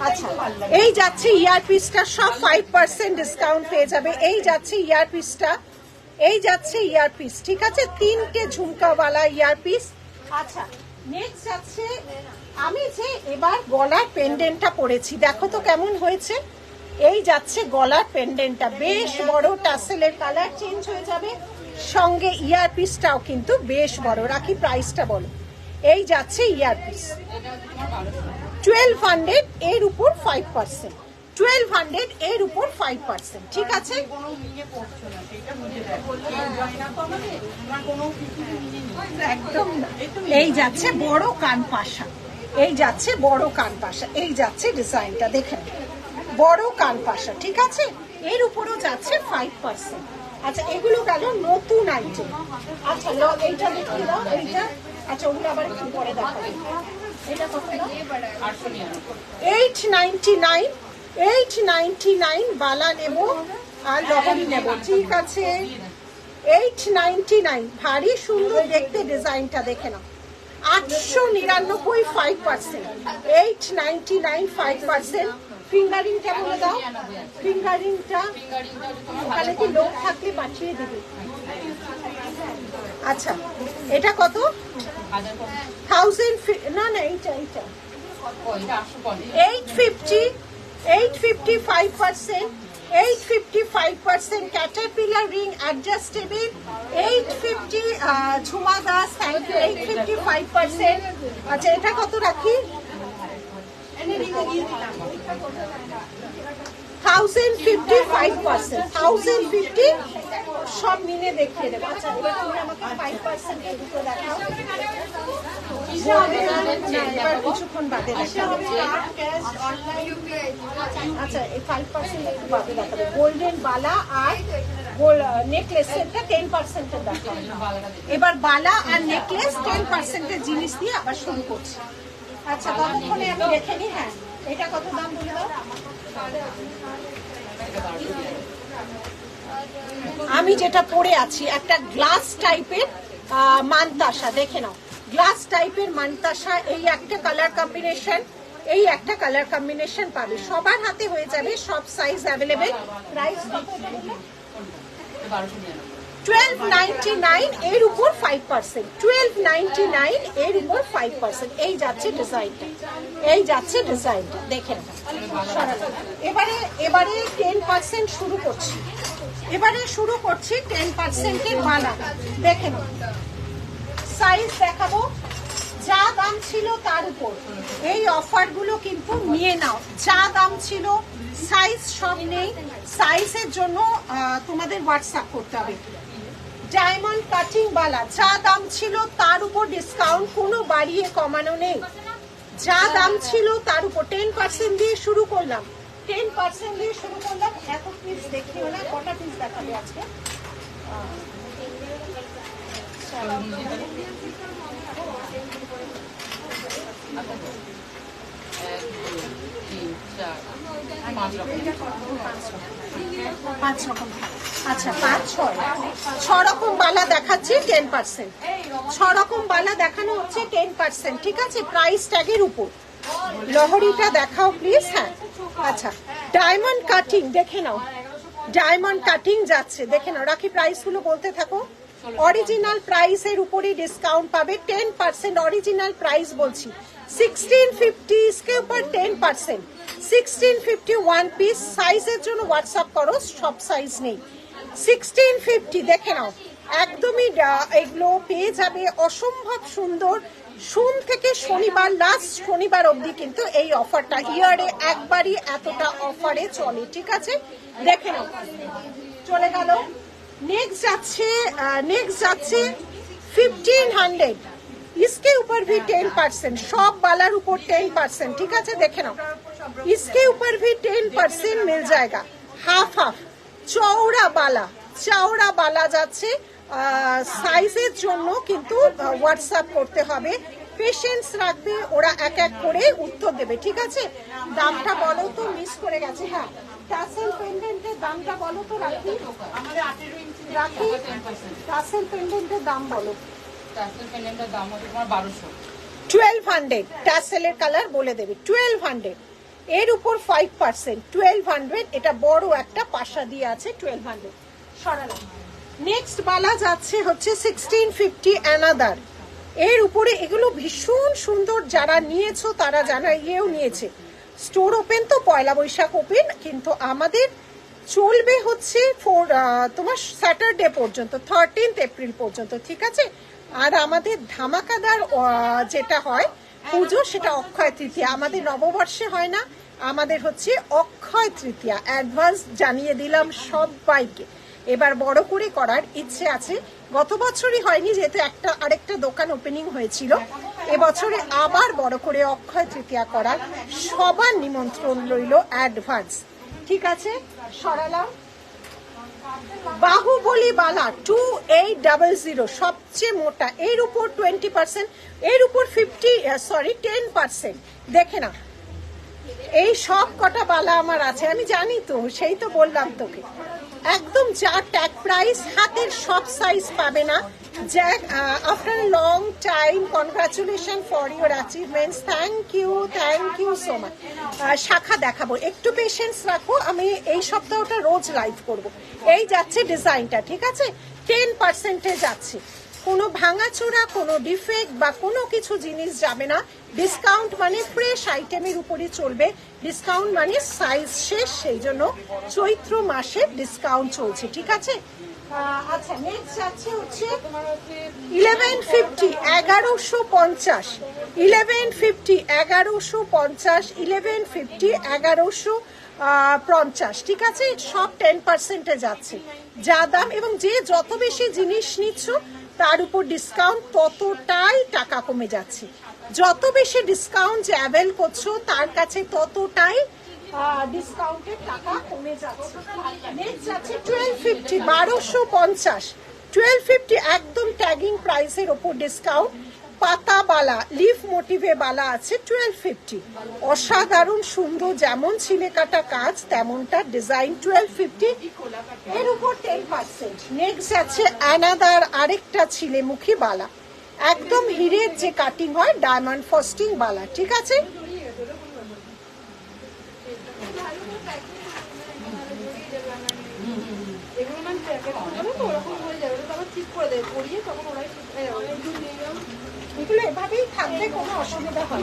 আচ্ছা, এই যাচ্ছে ইয়ারপিসটা, সব 5% ডিসকাউন্ট পেয়ে যাবে। এই যাচ্ছে ইয়ারপিসটা, এই যাচ্ছে ইয়ারপিস, ঠিক আছে, 3টে ঝুমকাওয়ালা ইয়ারপিস। আচ্ছা, নেক্সট যাচ্ছে, আমি যে এবার গলার পেন্ডেন্টটা পরেছি, দেখো তো কেমন হয়েছে। এই যাচ্ছে গলার পেন্ডেন্টটা, বেশ বড়, টাসেলের কালার চেঞ্জ হয়ে যাবে, সঙ্গে ইয়ারপিসটাও কিন্তু বেশ বড়। রাখি প্রাইসটা বলো, এই যাচ্ছে ইয়ারপিস 1200, এর উপর 5%, 1200 এর উপর 5%, ঠিক আছে। একদম। এই যাচ্ছে বড় কান পাশা, এই যাচ্ছে বড় কান পাশা, এই যাচ্ছে ডিজাইনটা দেখেন, বড় কান পাশা, ঠিক আছে, এর উপরও যাচ্ছে 5%। আচ্ছা, এগুলো গেল নতুন আইটেম। আচ্ছা, এইটা দেখিয়ে দাও, এইটা। আচ্ছা, ওগুলো আবার একটু পরে দেখাবো। এটা কত দাম? 899, 899 বালা নেব আর লহরি নেব, ঠিক আছে, 899। ভারী সুন্দর দেখতে ডিজাইনটা দেখে নাও, 899 5%, 899 5%। ফিঙ্গারিংটা বলে দাও, ফিঙ্গারিংটা ওখানে কি লোক থাকলে পাঠিয়ে দেবে। আচ্ছা, এটা কত? 1000, না না, এইটা 850, 850 5%, 855% caterpillar ring adjustable, 850 Jhuma Das, thank you, 855%। আচ্ছা, এটা কত রাখি? 1050 5%, 1050 সব মিলে দেখিয়ে দেবো। আচ্ছা, এবার তুমি আমাকে 5% এর দুটো দেখাও, এবার কিছুক্ষণ বাদে দেখাবো। আচ্ছা, এই 5% একটু বাদে দেখাবো। গোল্ডেন বালা আর নেকলেসেরটা 10% এর দেখাবো। এবার বালা আর নেকলেস 10% এর জিনিস দিয়ে আবার শুরু করছি। আচ্ছা, ততক্ষণে আমি দেখে নিই। হ্যাঁ, এটা কত দাম বলে দাও। আমি যেটা পরে আছি একটা গ্লাস টাইপের মানতাসা, দেখে নাও, গ্লাস টাইপের মানতাসা। এই একটা কালার কম্বিনেশন, এই একটা কালার কম্বিনেশন পাবে, সবার হাতে হয়ে যাবে, সব সাইজ অ্যাভেলেবেল। প্রাইস কত? 1299, এর উপর 5%, 1299 এর উপর 5%। এই যাচ্ছে ডিজাইনটা, এই যাচ্ছে ডিজাইনটা দেখেন। এবারে 10% শুরু করছি, এবারে শুরু করছি 10% এর মালা। দেখেন, সাইজ দেখাবো, যা দাম ছিল তার উপর এই অফারগুলো কিন্তু নিয়ে নাও। যা দাম ছিল, সাইজ সব নেই, সাইজের জন্য তোমাদের হোয়াটসঅ্যাপ করতে হবে। ডায়মন্ড কাটিং বালা, যা দাম ছিল তার উপর ডিসকাউন্ট, কোনো বাড়িয়ে কমানো নেই, যা দাম ছিল তার উপর 10% দিয়ে শুরু করলাম, 10% দিয়ে শুরু করলাম। এত পিস দেখিও না, কটা পিস দেখাবে আজকে? পাঁচ রকম। আচ্ছা, 5 6 রকম বালা দেখাচ্ছি 10%। রকম বালা দেখানো হচ্ছে 10%, ঠিক আছে, প্রাইস ট্যাগের উপর। লহরিটা দেখাও প্লিজ। হ্যাঁ আচ্ছা, ডায়মন্ড কাটিং দেখে নাও, ডায়মন্ড কাটিং যাচ্ছে, দেখে নাও। রাখি প্রাইস গুলো বলতে থাকো। অরিজিনাল প্রাইসের উপরে ডিসকাউন্ট পাবে 10%, অরিজিনাল প্রাইস বলছি 1650, इसके ऊपर 10%, 1650 ওয়ান পিস। সাইজের জন্য হোয়াটসঅ্যাপ করো, সব সাইজ নেই। 1650 দেখে নাও, একদমই এগুলো পেয়ে যাবে অসম্ভব সুন্দর। সোম থেকে শনিবার, লাস্ট শনিবার অবধি কিন্তু এই অফারটা, ইয়ারে একবারই এতটা অফারে চলে, ঠিক আছে। দেখে নাও, চলে গেল। नेक्स्ट যাচ্ছে 1500, इसके ऊपर भी 10%, সব বালার উপর 10%, ঠিক আছে, দেখে নাও। इसके ऊपर भी 10% मिल जाएगा, হাফ হাফ। চওড়া বালা যাচ্ছে। সাইজের জন্য কিন্তু হোয়াটসঅ্যাপ করতে হবে, পেশেন্স রাখবে, ওরা এক এক করে উত্তর দেবে, ঠিক আছে। দামটা বলো তো, মিস করে গেছে। হ্যাঁ, টাসেল পেন্ডেন্টের দামটা বলো তো রাখি। রাখি টাসেল পেন্ডেন্টের দাম বলো। টাসেল পেন্ডেন্টের দাম হচ্ছে তোমার 1200। টাসেলের কালার বলে দেবে 1200, এর উপর 5%, 1200। এটা বড় একটা পাশা দিয়ে আছে 1200। সরালাম। নেক্সট বালা যাচ্ছে হচ্ছে 1650 অ্যানাদার, এর উপরে। এগুলো ভীষণ সুন্দর, যারা নিয়েছো তারা জানা, ইয়েও নিয়েছে। স্টোর ওপেন তো পয়লা বৈশাখ ওপেন, কিন্তু আমাদের চলবে হচ্ছে তোমার স্যাটারডে পর্যন্ত, 13 এপ্রিল পর্যন্ত, ঠিক আছে। আর আমাদের ধামাকাদার যেটা হয় পুজো, সেটা অক্ষয় তৃতীয়া। আমাদের নববর্ষে হয় না, আমাদের হচ্ছে অক্ষয় তৃতীয়া। অ্যাডভান্স জানিয়ে দিলাম সবাইকে, এবার বড় করে করার ইচ্ছে আছে। গত বছরই হয়নি, যেহেতু আরেকটা দোকান ওপেনিং হয়েছিল। এবছরে আবার বড় করে অক্ষয় তৃতীয়া করার সবার নিমন্ত্রণ রইল অ্যাডভান্স, ঠিক আছে। সরালাম। বাহুবলী বালা 2800, সবচেয়ে মোটা, এর উপর 20%, এর উপর 10%। দেখে না, এই সব কটা বালা আমার আছে, আমি জানি তো, সেই তো বললাম তোকে। একদম যা ট্যাগ প্রাইস, হাতের সব সাইজ পাবে না। Jack, after long time, congratulation for your achievements, thank you so much. শাখা দেখাবো, একটু পেশেন্স রাখো, আমি এই সপ্তাহটা রোজ লাইভ করব। এই যাচ্ছে ডিজাইনটা, ঠিক আছে, 10% যাচ্ছে। কোনো ভাঙাচোরা, কোনো ডিফেক্ট বা কোনো কিছু জিনিস যাবে না। ডিসকাউন্ট মানে ফ্রেশ আইটেমের উপরে চলবে, ডিসকাউন্ট মানে সাইজ শেষ, সেই জন্য চৈত্র মাসের ডিসকাউন্ট চলছে, ঠিক আছে। আচ্ছা, নেক্সট যাচ্ছে হচ্ছে 1150, 1150, 1150, 1150, 1150, 1150, ঠিক আছে। সব 10% যাচ্ছে, যা দাম, এবং যে যত বেশি জিনিস নিচ্ছ তার উপর ডিসকাউন্ট ততটাই টাকা কমে যাচ্ছে। যত বেশি ডিসকাউন্ট যে অ্যাভেল করছো তার কাছে ততটাই ডিসকাউন্টের টাকা কমে যাচ্ছে। নেক্সট আছে 1250, 1250, 1250, একদম ট্যাগিং প্রাইসের ওপর ডিসকাউন্ট। পাতা বালা, লিফ মোটিভে বালা আছে 1250, অসাধারণ সুন্দর, যেমন ছিলে কাটা কাজ তেমনটা ডিজাইন, 1250, এর উপর 10%। নেক্সট আছে অ্যানাদার আরেকটা ছিলেমুখী বালা, একদম হিরের যে কাটিং হয়, ডায়মন্ড ফস্টিং বালা, ঠিক আছে। এগুলো এভাবেই থাকবে, কোনো অসুবিধা হয়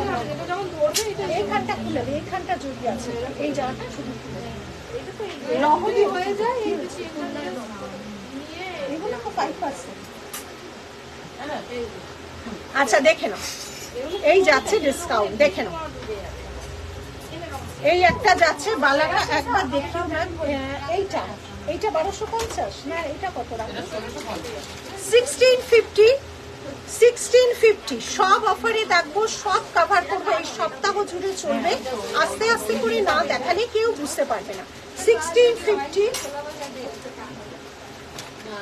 না। এইখানটা খুলে দেবে, এইখানটা জড়িয়ে আছে, এই জায়গাটা শুধু লহরি হয়ে যায়। এগুলো তো 5%। আচ্ছা, দেখে নাও, এই যাচ্ছে ডিসকাউন্ট, দেখে নাও। এই একটা যাচ্ছে বালাটা, একবার দেখিও ম্যাম। এইটা 1250 না, এটা কত রাখবো? 1650, 1650, সব অফারে দেখবো, সব কভার করবো, এই সপ্তাহ জুড়ে চলবে। আস্তে আস্তে করে না দেখালে কেউ বুঝতে পারবে না। 1650,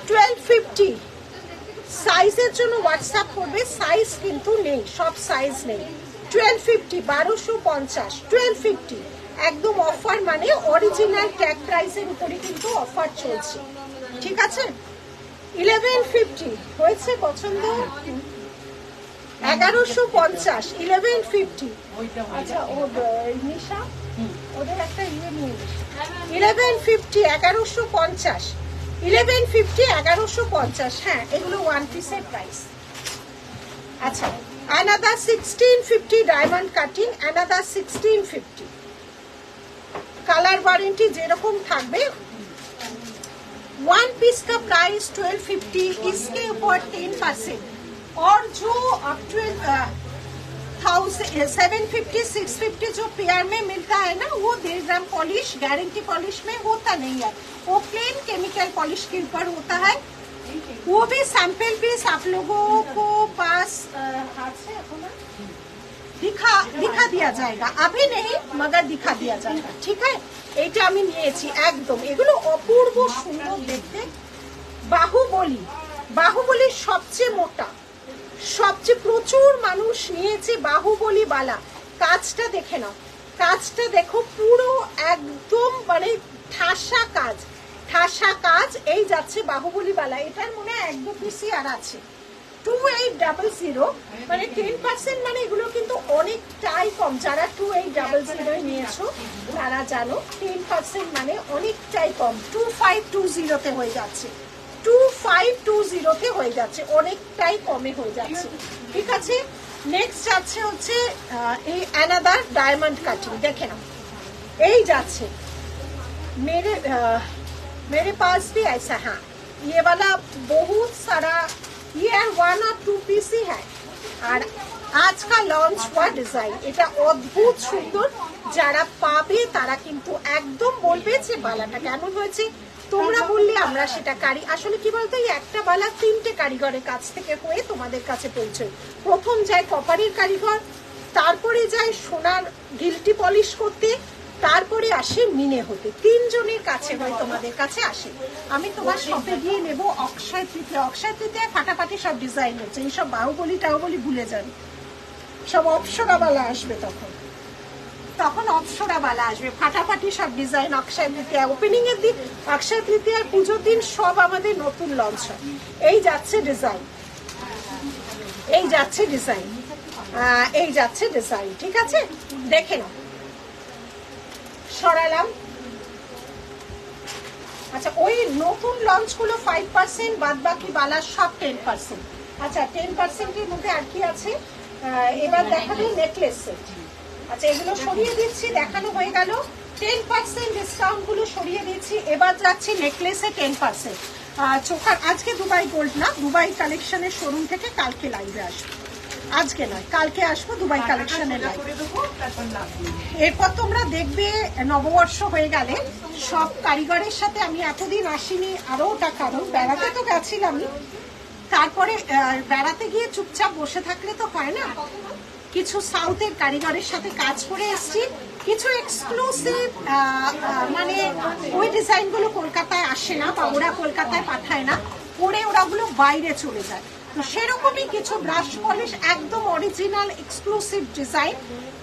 1250, সাইজের জন্য হোয়াটসঅ্যাপ করবে, সাইজ কিন্তু নেই, সব সাইজ নেই। 1250, 1250, 1250, একদম অফার, মানে অরিজিনাল ট্যাগ প্রাইসের উপরে কিন্তু অফার চলছে, ঠিক আছে। 1150 হয়েছে পছন্দ? 1150 1150। আচ্ছা ওর নিশা ওদের একটা ইয়ে নিয়ে 1150 1150 1150 1150। হ্যাঁ এগুলো ওয়ান পিসের প্রাইস। আচ্ছা another 1650 diamond cutting, another 1650। Colour warranty যেরকম থাকবে। वन पीस का प्राइस 1250, इसके ऊपर 10%। और जो 750 650 जो पेयर में मिलता है ना, वो 1.5 ग्राम पॉलिश गारंटी पॉलिश में होता नहीं है, वो प्लेन केमिकल पॉलिश के ऊपर होता है। वो भी सैंपल पीस आप लोगों को पास हाथ से दिखा दिया जाएगा, अभी नहीं मगर दिखा दिया जाएगा, ठीक है। এটা আমি নিয়েছি একদম, এগুলো অপূর্ব সুন্দর দেখতে। বাহুবলী সবচেয়ে মোটা, সবচেয়ে প্রচুর মানুষ নিয়েছে বাহুবলী বালা। কাজটা দেখে নাও, কাজটা দেখো পুরো একদম মানে ঠাসা কাজ। এই যাচ্ছে বাহুবলী বালা। এটার মনে হয় 1-2 পিসই আর আছে। 2800 মানে 10%, মানে এগুলো কিন্তু অনেকটাই কম। যারা 2800 নিয়েছো তারা জানো 10% মানে অনেকটাই কম। 2520 তে হয়ে যাচ্ছে, 2520 তে হয়ে যাচ্ছে, অনেকটাই কমে হয়ে যাচ্ছে, ঠিক আছে। নেক্সট যাচ্ছে হচ্ছে এই অ্যানাদার ডায়মন্ড কাটিং, দেখে নাও এই যাচ্ছে। मेरे पास भी ऐसा है, ये वाला बहुत सारा, ये 1 और 2 पीस ही है। আর आज का लॉन्च हुआ डिजाइन, এটা অদ্ভুত সুন্দর। যারা পাবে তারা কিন্তু একদম বলবে যে বালাটা কেমন হয়েছে। তোমরা বললে আমরা সেটা কারি। আসলে কি বলতো, এই একটা বালা 3টে কারিগরের কাছ থেকে হয়ে তোমাদের কাছে পৌঁছয়। প্রথম যায় কপারের কারিগর, তারপরে যায় সোনার গিল্টি পলিশ করতে, তারপরে আসে মিনে হতে। 3 জনের কাছে হয় তোমাদের কাছে আসে। আমি তোমার শপে গিয়ে নেব অক্ষয় তৃতীয়া ফাটাফাটি সব ডিজাইন হচ্ছে। এইসব বাহুবলী ভুলে যাবে, সব অপসরাবালা আসবে, তখন অপসরাবালা আসবে, ফাটাফাটি সব ডিজাইন। অক্ষয় তৃতীয়া ওপেনিং এর দিন, অক্ষয় তৃতীয়ার পুজোর দিন সব আমাদের নতুন লঞ্চ হয়। এই যাচ্ছে ডিজাইন, ঠিক আছে, দেখে নাও। সরালাম। আচ্ছা ওই নতুন লঞ্চ গুলো 5%, বাদ বাকি বালা সব 10%। আচ্ছা 10% এর মধ্যে আর কি আছে এবার দেখাবো? Necklace set. আচ্ছা এগুলো সরিয়ে দিচ্ছি, দেখানো হয়ে গেল। 10% ডিসকাউন্ট গুলো সরিয়ে দিচ্ছি। এবার যাচ্ছি নেকলেসে 10%। চোখার আজকে দুবাই গোল্ড না, দুবাই কালেকশনের শোরুম থেকে কালকে লাইভে আসবো, আজকে নয় কালকে আসবো দুবাই কালেকশনের লাইভ। এরপর তোমরা দেখবে নববর্ষ হয়ে গেলে সব কারিগরের সাথে আমি এতদিন আসিনি, আরো ওটা কারণ বেড়াতে তো গেছিলামই। তারপরে বেড়াতে গিয়ে চুপচাপ বসে থাকলে তো হয় না, কিছু সাউথের কারিগরের সাথে কাজ করে এসছি। কিছু এক্সক্লুসিভ মানে ওই ডিজাইনগুলো কলকাতায় আসে না, বা ওরা কলকাতায় পাঠায় না, পরে ওরাগুলো বাইরে চলে যায়। তো সেরকমই কিছু ব্রাশ পলিশ একদম অরিজিনাল এক্সক্লুসিভ ডিজাইন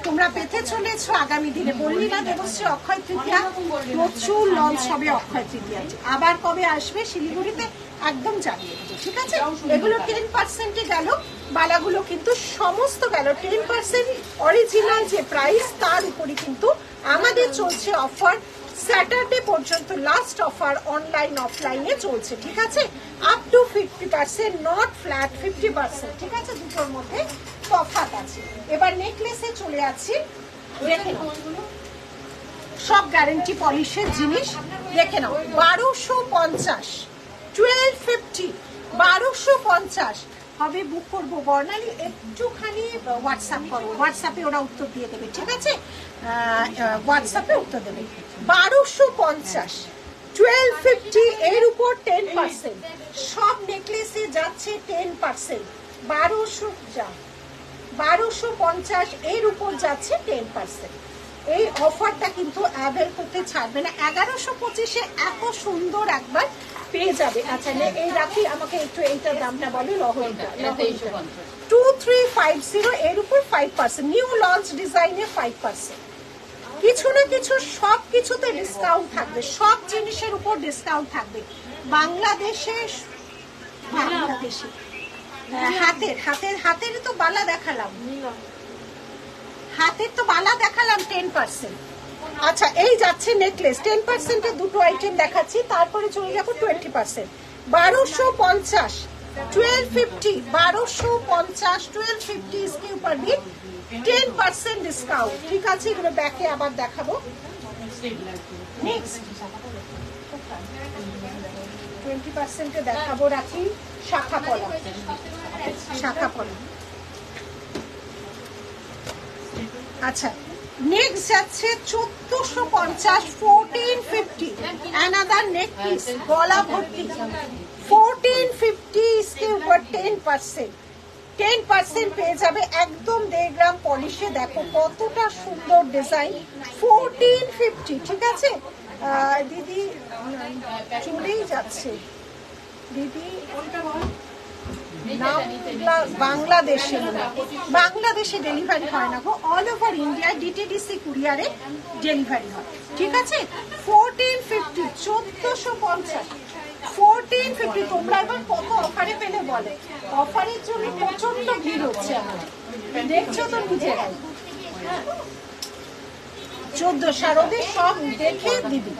তোমরা পেতে চলেছো আগামী দিনে। বললি না দেবশ্রী অক্ষয় তৃতীয়া প্রচুর লঞ্চ হবে, অক্ষয় তৃতীয়া আবার কবে আসবে শিলিগুড়িতে একদম জানিয়ে দেবো, ঠিক আছে। এগুলো 10% গেল, বালাগুলো কিন্তু সমস্ত গেল 10%। অরিজিনাল যে প্রাইস তার উপরে কিন্তু আমাদের চলছে অফার, স্যাটারডে পর্যন্ত লাস্ট অফার অনলাইন অফলাইনে চলছে, ঠিক আছে। আপ টু 50%, নট ফ্ল্যাট 50%, ঠিক আছে। দুটোর মধ্যে তফাৎ আছে। এবার নেকলেসে চলে যাচ্ছি, দেখে নাও সব গ্যারান্টি পলিশের জিনিস, দেখে নাও 1250, 1250, 1250 হবে। বুক করবো বর্ণালী, একটুখানি হোয়াটসঅ্যাপ করো, হোয়াটসঅ্যাপে ওরা উত্তর দিয়ে দেবে, ঠিক আছে। হোয়াটসঅ্যাপে উত্তর দেবে। 1250, 1250 এর উপর 10%। সব নেকলেসে যাচ্ছে 10%। 1250 এর উপর যাচ্ছে 10%। এই অফারটা কিন্তু অ্যাভেল করতে ছাড়বে না। 1125-এ এত সুন্দর একবার পেয়ে যাবে। আচ্ছা এই রাখি, আমাকে একটু এইটার দামটা বলো। 2350 এর উপর 5%, নিউ লঞ্চ ডিজাইনে 5%। কিছু না কিছু সব কিছুতে ডিসকাউন্ট থাকবে, সব জিনিসের উপর ডিসকাউন্ট থাকবে। বাংলাদেশে বাংলাদেশি। হাতের তো বালা দেখালাম, নিলাম। হাতের তো বালা দেখালাম 10%। আচ্ছা এই যাচ্ছে নেকলেস, 10% দুটো আইটেম দেখাচ্ছি, তারপরে চলে যাবো 20%। 1250, 1250, 1250, 1250 इसके ऊपर भी 10% डिस्काउंट। ঠিক আছে, এগুলো ব্যাকে আবার দেখাবো। নেক্সট 20% দেখাবো, রাখি শাখা পলা, শাখা পলা। আচ্ছা নেক্সট যাচ্ছে 1450, 1450, অ্যানাদার নেক পিস, গলা ভর্তি, 1450, इसके ऊपर 10%, 10% পেয়ে যাবে একদম 1.5 গ্রাম পলিশে। দেখো কতটা সুন্দর ডিজাইন, 1450। ঠিক আছে দিদি, চলেই যাচ্ছে দিদি, বাংলাদেশে ডেলিভারি হয় না গো, অল ওভার ইন্ডিয়া ডিটিডিসি কুরিয়ারে ডেলিভারি হয়। ঠিক আছে 1450, 1450, 1450। তোমরা এবার কত অফারে পেলে বলে, অফারের জন্য প্রচন্ড ভিড় হচ্ছে আমাদের, দেখছো তো নিজেরাই। 1400 আর ওদের সব দেখে দিবি।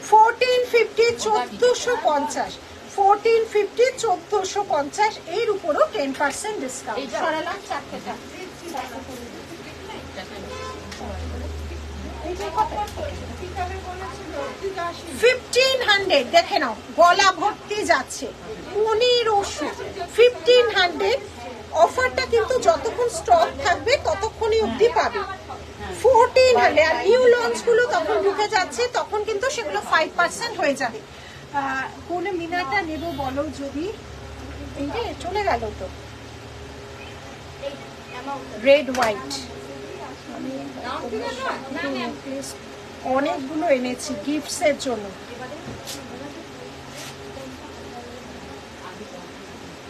1450, 1450, 1450, 1450, এর উপরও 10% ডিসকাউন্ট। সরালাম চারটেটা। 1500 দেখে নাও, গলা ভর্তি যাচ্ছে 1500, 1500। অফারটা কিন্তু যতক্ষণ স্টক থাকবে ততক্ষণই অবধি পাবে। 1400 আর নিউ লঞ্চ গুলো তখন ঢুকে যাচ্ছে, তখন কিন্তু সেগুলো 5% হয়ে যাবে। কোন মিনাটা নেব বলো, যদি এই যে চলে গেল তো রেড হোয়াইট, অনেকগুলো এনেছি গিফটস এর জন্য।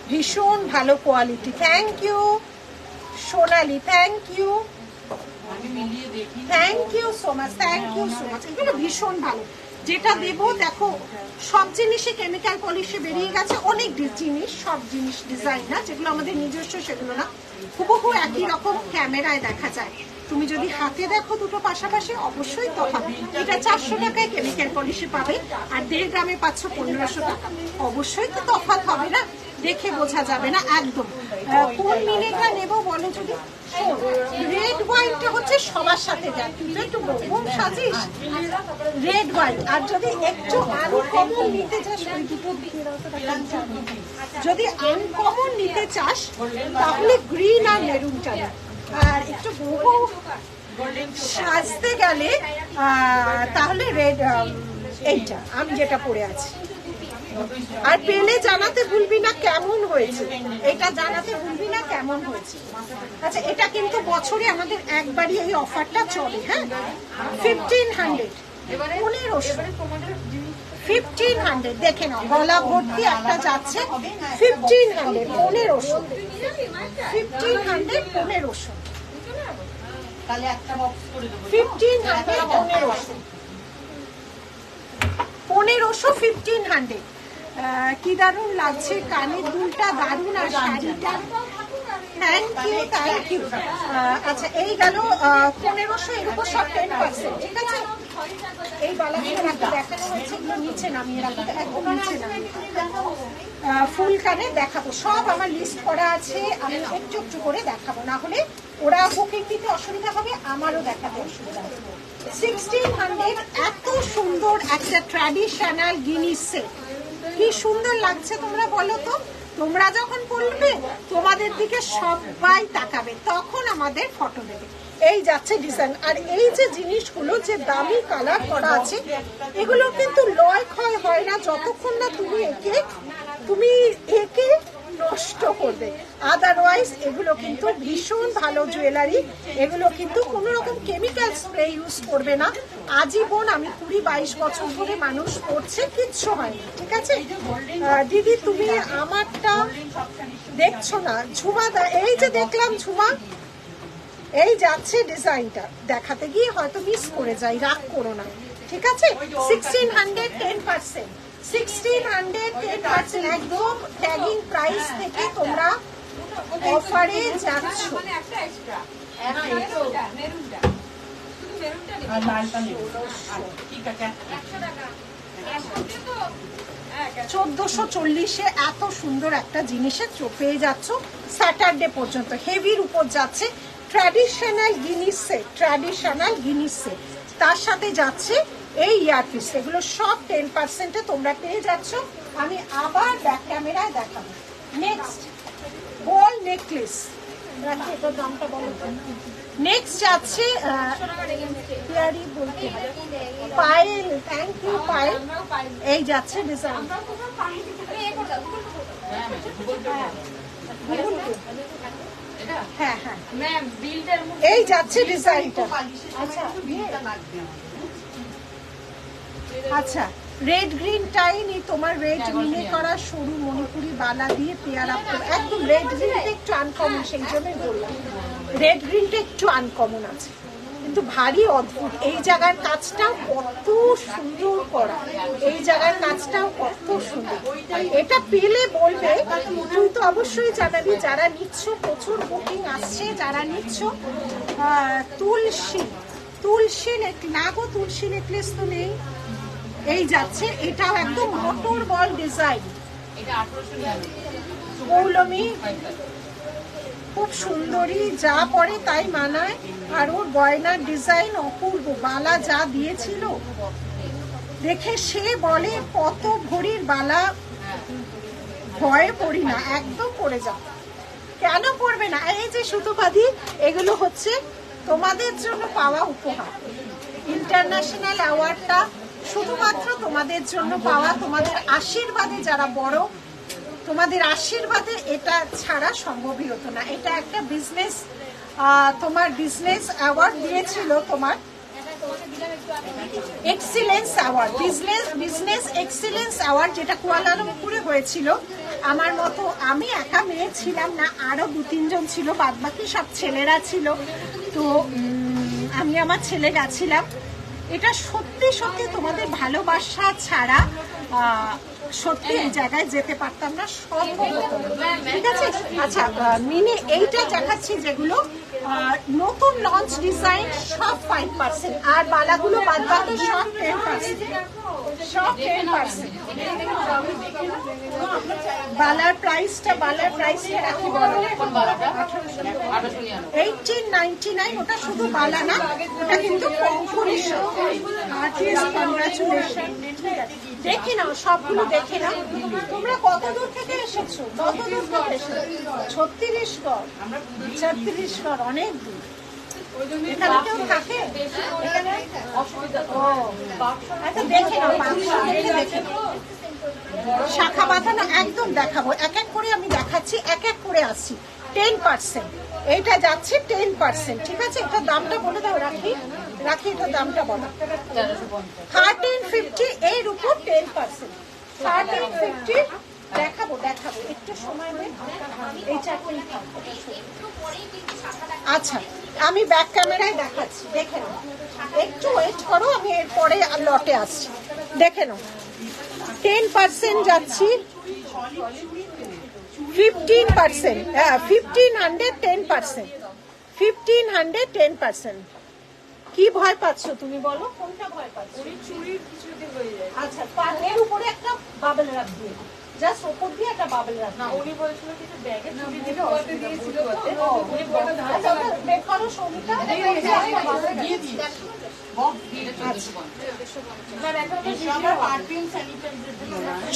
ভীষণ ভালো quality, thank you Sonali, thank you, thank you so much, thank you so much. এগুলো ভীষণ ভালো। যেটা দেবো দেখো, সব জিনিসে কেমিক্যাল পলিশে বেরিয়ে গেছে, অনেক জিনিস, সব জিনিস ডিজাইন না, যেগুলো আমাদের নিজস্ব সেগুলো না, হুবহু একই রকম ক্যামেরায় দেখা যায়। তুমি যদি হাতে দেখো দুটো পাশাপাশি, অবশ্যই তফাৎ। এটা 400 টাকায় কেমিক্যাল পলিশে পাবে, আর 1.5 গ্রামে পাচ্ছ 1500 টাকা, অবশ্যই তো তফাৎ হবে না, দেখে বোঝা যাবে না একদম। কোন মিনেটা নেবো বলো যদি। রেড হোয়াইটটা হচ্ছে সবার সাথে যায়, তুই তো একটু বোম সাজিস, রেড হোয়াইট। আর যদি একটু আনকমন নিতে চাস, ওই দুটো যদি আনকমন নিতে চাস তাহলে গ্রিন আর মেরুনটা না। আর একটু বহু সাজতে গেলে তাহলে রেড, এইটা আমি যেটা পরে আছি। আর পেলে জানাতে ভুলবি না কেমন হয়েছে, এটা জানাতে ভুলবি না কেমন হয়েছে। আচ্ছা এটা কিন্তু বছরে আমাদের একবারই এই অফারটা চলে। হ্যাঁ 1500, 1500 দেখে নাও, গলা ভর্তি একটা যাচ্ছে 1500, 1500, 1500, 1500, 1500। কি দারুণ লাগছে, কানের দুলটা দারুণ, আর শাড়িটা, থ্যাংক ইউ, থ্যাংক ইউ। আচ্ছা এই গেল 1500, এর উপর সব 10%। ঠিক আছে, এই বালাগুলো রাখতে দেখানো হয়েছে, এগুলো নিচে নামিয়ে রাখতে, একদম নিচে নামিয়ে ফুল কানে দেখাবো। সব আমার লিস্ট করা আছে, আমি একটু একটু করে দেখাবো, না হলে ওরা বুকিং দিতে অসুবিধা হবে, আমারও দেখাতে অসুবিধা হবে। 1600, এত সুন্দর একটা ট্র্যাডিশনাল গিনি সেট, কি সুন্দর লাগছে তোমরা বলো তো। তোমরা যখন বলবে তোমাদের দিকে সবাই তাকাবে, তখন আমাদের ফটো দেবে। এই যাচ্ছে ডিজাইন, আর এই যে জিনিসগুলো যে দামি কালার করা আছে, এগুলো কিন্তু লয় ক্ষয় হয় না যতক্ষণ না তুমি একে নষ্ট করবে। আদারওয়াইজ এগুলো কিন্তু ভীষণ ভালো জুয়েলারি, এগুলো কিন্তু কোনো রকম কেমিক্যাল স্প্রে ইউজ করবে না। আজীবন আমি 20-22 বছর ধরে মানুষ পড়ছে, কিচ্ছু হয়নি। ঠিক আছে দিদি, তুমি আমারটা দেখছো না। ঝুমা এই যে দেখলাম, ঝুমা এই যাচ্ছে ডিজাইনটা, দেখাতে গিয়ে হয়তো মিস করে যাই, রাগ করো না। ঠিক আছে 1600, 10%, 1600 10% একদম ট্যাগিং প্রাইস থেকে তোমরা অফারে যাচ্ছ। আর লালটা নেব ঠিক আছে 1440-এ এত সুন্দর একটা জিনিসে পেয়ে যাচ্ছ স্যাটারডে পর্যন্ত। হেভির উপর যাচ্ছে ট্র্যাডিশনাল গিনিস সেট, তার সাথে যাচ্ছে এই ইয়ারপিস। এগুলো সব 10%-এ তোমরা পেয়ে যাচ্ছ। আমি আবার ব্যাক ক্যামেরায় দেখাবো। নেক্সট গোল্ড নেকলেস, এটার দামটা বলো তো। নেক্সট যাচ্ছে পায়েল, থ্যাংক ইউ পায়েল। এই যাচ্ছে ডিজাইন, হ্যাঁ হ্যাঁ ম্যাম বিলটার এই যাচ্ছে ডিজাইনটা। আচ্ছা রেড গ্রিন টাইনি তোমার রেড মিনে করা সরু মণিপুরি বালা দিয়ে পেয়ার আপ করে একদম। রেড গ্রিনটা একটু আনকমন, সেই জন্যই বললাম রেড গ্রিনটা একটু আনকমন আছে, কিন্তু ভারী অদ্ভুত। এই জায়গার কাজটাও কত সুন্দর করা, এই জায়গার কাজটাও কত সুন্দর। এটা পেলে বলবে, তুই তো অবশ্যই জানাবি যারা নিচ্ছ, প্রচুর বুকিং আসছে যারা নিচ্ছ। তুলসী না গো, তুলসী নেকলেস তো নেই। এই যাচ্ছে, এটাও একদম মোটর বল ডিজাইন, এটা 1899 পৌলমী, খুব সুন্দরী, যা পরে তাই মানায়। আর ওর গয়নার ডিজাইন অপূর্ব, বালা যা দিয়েছিল দেখে সে বলে কত ভরির বালা, ভয়ে পড়ি না, একদম পড়ে যাও। কেন পড়বে না? এই যে সুতোপাদি, এগুলো হচ্ছে তোমাদের জন্য পাওয়া উপহার। ইন্টারন্যাশনাল অ্যাওয়ার্ডটা শুধুমাত্র তোমাদের জন্য পাওয়া, তোমাদের আশীর্বাদে, যারা বড় তোমাদের আশীর্বাদে এটা ছাড়া সম্ভবই হতো না। এটা একটা বিজনেস, তোমার বিজনেস অ্যাওয়ার্ড দিয়েছিল, তোমার excellence award, business excellence award, যেটা কুয়ালালামপুরে হয়েছিল। আমার মতো আমি একা মেয়ে ছিলাম না, আরো 2-3 জন ছিল, বাদবাকি সব ছেলেরা ছিল। তো আমি আমার ছেলে গেছিলাম। এটা সত্যি সত্যি তোমাদের ভালোবাসা ছাড়া সত্যি এই জায়গায় যেতে পারতাম না, সম্ভব হতো না। ঠিক আছে, আচ্ছা মিনি এইটা দেখাচ্ছি, যেগুলো নতুন লঞ্চ ডিজাইন, সব 5%, আর বালাগুলো বাদ বাকি সব 10%, সব 10%। বালার প্রাইসটা রাখি বলো। 1899, ওটা শুধু বালা না, ওটা কিন্তু কম্পোজিশন। Artist congratulation. দেখে নাও, সবগুলো দেখে নাও। তোমরা কত দূর থেকে এসেছো? কত দূর থেকে এসেছো? 36গড়, অনেক দূর। এখানে কেউ থাকে? এখানে আচ্ছা দেখে নাও, দেখে নাও। শাখা বাঁধানো একদম দেখাবো, এক এক করে আমি দেখাচ্ছি, এক এক করে আসছি। 10%, এইটা যাচ্ছে 10%। ঠিক আছে, এটার দামটা বলে দাও। রাখি, এটার দামটা বলো। 1350, এর উপর 10%। 1350 দেখাবো, একটু সময় নেই। এই চারটেই। আচ্ছা আমি ব্যাক ক্যামেরায় দেখাচ্ছি, দেখে নাও, একটু ওয়েট করো, আমি এরপরে লটে আসছি। দেখে নাও, 10% যাচ্ছি, 15%, হ্যাঁ 1500 10%, 1500 10%। কি ভয় পাচ্ছ তুমি বলো, কোনটা ভয় পাচ্ছ? আচ্ছা পানের উপরে একটা বাবল রাখ দিয়ে, জাস্ট ওপর দিয়ে একটা বাবল রাখ। না উনি বলেছিল কিছু ব্যাগে চুরি দিলে অসুবিধা দিয়েছিল, উনি বলতে আচ্ছা বের করো সৌমিতা, দিয়ে দিই।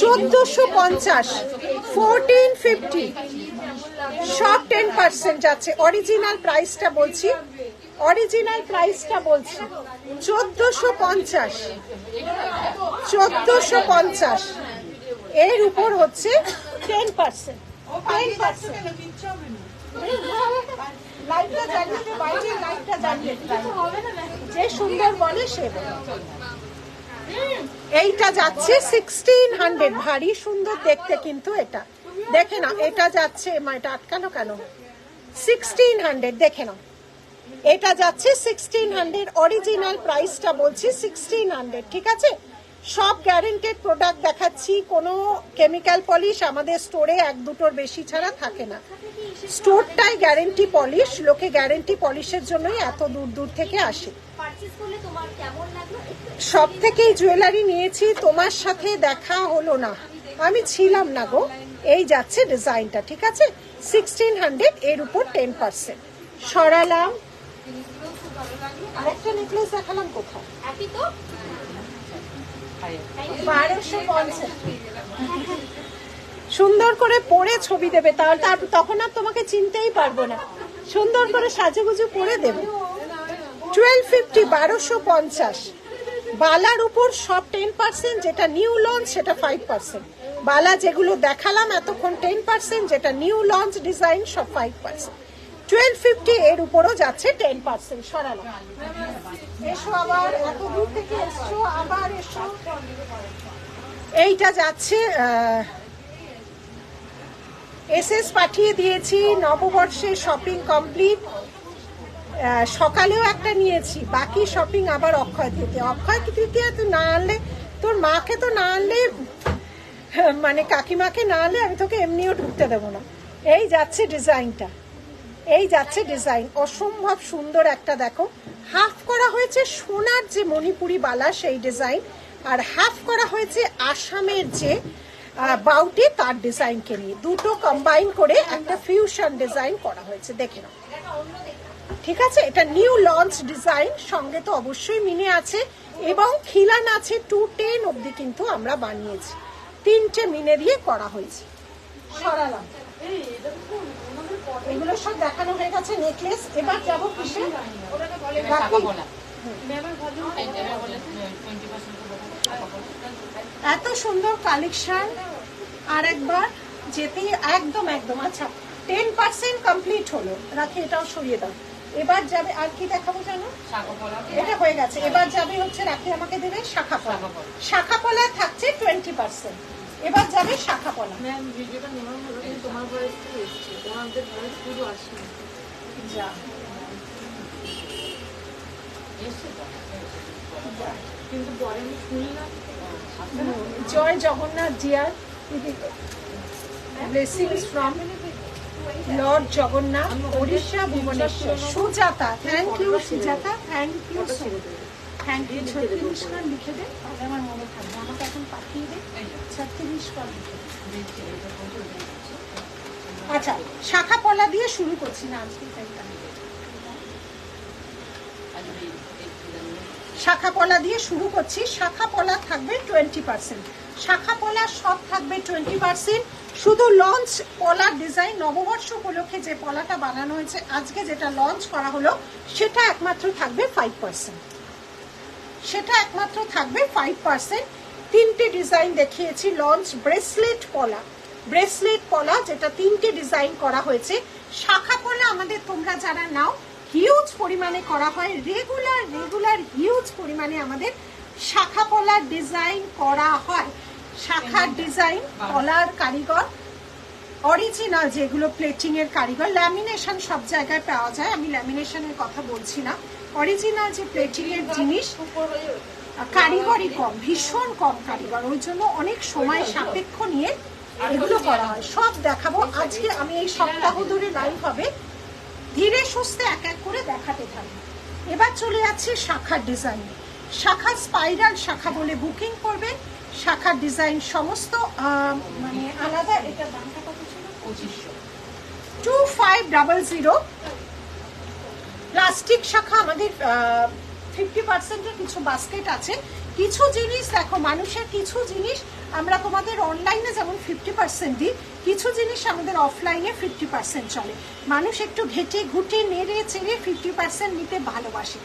1450, 1450, সব 10% যাচ্ছে। অরিজিনাল প্রাইসটা বলছি, 1450, এর উপর হচ্ছে 10%। লাইটটা জ্বালিয়ে, বাইরে লাইটটা জ্বালিয়ে, যে সুন্দর বলে সে বলে। এইটা যাচ্ছে 1600, ভারী সুন্দর দেখতে কিন্তু এটা। দেখে নাও, এটা যাচ্ছে, এটা আটকানো কেন? 1600, দেখে নাও, এটা যাচ্ছে 1600। অরিজিনাল প্রাইসটা বলছি 1600। ঠিক আছে, সব গ্যারেন্টেড প্রোডাক্ট দেখাচ্ছি, কোনো কেমিক্যাল পলিশ আমাদের স্টোরে 1-2টোর বেশি ছাড়া থাকে না। স্টোরটাই গ্যারেন্টি পলিশ, লোকে গ্যারেন্টি পলিশের জন্যই এত দূর দূর থেকে আসে। সব থেকেই জুয়েলারি নিয়েছি, তোমার সাথে দেখা হলো না, আমি ছিলাম না গো। এই যাচ্ছে ডিজাইনটা, ঠিক আছে 1600, এর উপর 10% সরালাম। আরেকটা নেকলেস দেখালাম কোথায়, 1250। সুন্দর করে পরে ছবি দেবে, তাহলে তখন আর তোমাকে চিনতেই পারবো না, সুন্দর করে সাজুগুজু করে দেবে। 1250, 1250। বালার উপর সব 10%, যেটা নিউ লঞ্চ সেটা 5%। বালা যেগুলো দেখালাম এতক্ষণ 10%, যেটা নিউ লঞ্চ ডিজাইন সব 5%। 1250 এর উপরও যাচ্ছে 10%। সরালাম। এসো আবার, এত দূর থেকে এসছো, আবার এসো। এইটা যাচ্ছে এসএস পাঠিয়ে দিয়েছি, নববর্ষে শপিং কমপ্লিট। সকালেও একটা নিয়েছি, বাকি শপিং আবার অক্ষয় তৃতীয়া। অক্ষয় তৃতীয়া তুই না আনলে, তোর মাকে তো না আনলে, মানে কাকিমাকে না আনলে আমি তোকে এমনিও ঢুকতে দেবো না। এই যাচ্ছে ডিজাইনটা, এই যাচ্ছে ডিজাইন, অসম্ভব সুন্দর একটা। দেখো হাফ করা হয়েছে সোনার যে মণিপুরি বালা সেই ডিজাইন, আর হাফ করা হয়েছে আসামের যে বাউটি তার ডিজাইনকে নিয়ে, দুটো কম্বাইন করে একটা ফিউশন ডিজাইন করা হয়েছে। দেখে নাও, ঠিক আছে। এটা নিউ লঞ্চ ডিজাইন, সঙ্গে তো অবশ্যই মিনে আছে, এবং খিলান আছে 210 অব্দি কিন্তু আমরা বানিয়েছি, 3টে মিনে দিয়ে করা হয়েছে। সরালাম। এগুলো সব দেখানো হয়ে গেছে নেকলেস। এবার যাবো কিসে, এত সুন্দর কালেকশন আর একবার যেতেই একদম একদম। আচ্ছা 10% কমপ্লিট হলো, রাখি এটাও সরিয়ে দাও। এবার যাবে, আর কি দেখাবো জানো, এটা হয়ে গেছে। এবার যাবে হচ্ছে, রাখি আমাকে দেবে শাখাপলা। শাখাপলা থাকছে 20%। এবার যাবে শাখাপলা। ম্যাম ভিডিওটা নেওয়া হলো, কিন্তু তোমার ভয়েস তো এসেছে, তোমাদের ভয়েস পুরো আসেনি। যা কিন্তু পরে আমি শুনলাম জয় জগন্নাথ জিয়ার blessings from lord Jagannath, Odisha, Bhubaneswar. Sujata, thank you Sujata, thank you, thank you. 36 বার লিখে দে, তাহলে আমার মনে থাকবে। আমাকে এখন পাঠিয়ে দে 36 বার লিখে দে। আচ্ছা শাখা পলা দিয়ে শুরু করছি না আজকে, শাখা পলা দিয়ে শুরু করছি। শাখা পলা থাকবে 20%, শাখা পলা সব থাকবে 20%। শুধু লঞ্চ পলার ডিজাইন, নববর্ষ উপলক্ষে যে পলাটা বানানো হয়েছে আজকে, যেটা লঞ্চ করা হলো, সেটা একমাত্র থাকবে 5%, সেটা একমাত্র থাকবে 5%। 3টে ডিজাইন দেখিয়েছি। লঞ্চ ব্রেসলেট পলা, ব্রেসলেট পলা যেটা 3টে ডিজাইন করা হয়েছে। শাখা পলা আমাদের তোমরা যারা নাও হিউজ পরিমাণে করা হয়, রেগুলার হিউজ পরিমাণে আমাদের শাখা পলার ডিজাইন করা হয়। শাখার ডিজাইন, পলার কারিগর অরিজিনাল যেগুলো প্লেটিং এর কারিগর, ল্যামিনেশন সব জায়গায় পাওয়া যায়, আমি ল্যামিনেশনের কথা বলছি না। অরিজিনাল যে প্লেটিং এর জিনিস, কারিগরই কম, ভীষণ কম কারিগর, ওই জন্য অনেক সময় সাপেক্ষ নিয়ে এগুলো করা হয়। সব দেখাবো আজকে, আমি এই সপ্তাহ ধরে লাইভ হবে, ধীরে সুস্থে এক এক করে দেখাতে থাকবো। এবার চলে যাচ্ছে শাখার ডিজাইন। শাখা স্পাইরাল শাখা বলে বুকিং করবে। শাখার ডিজাইন সমস্ত মানে আলাদা। এটা দামটা কত ছিল? 2500। প্লাস্টিক শাখা আমাদের 50%-এর কিছু বাস্কেট আছে। কিছু জিনিস দেখো, মানুষের কিছু জিনিস আমরা তোমাদের অনলাইনে যেমন 50% দিই, কিছু জিনিস আমাদের অফলাইনে 50% চলে। মানুষ একটু ঘেটে ঘুটে নেড়ে চেড়ে 50% নিতে ভালোবাসে।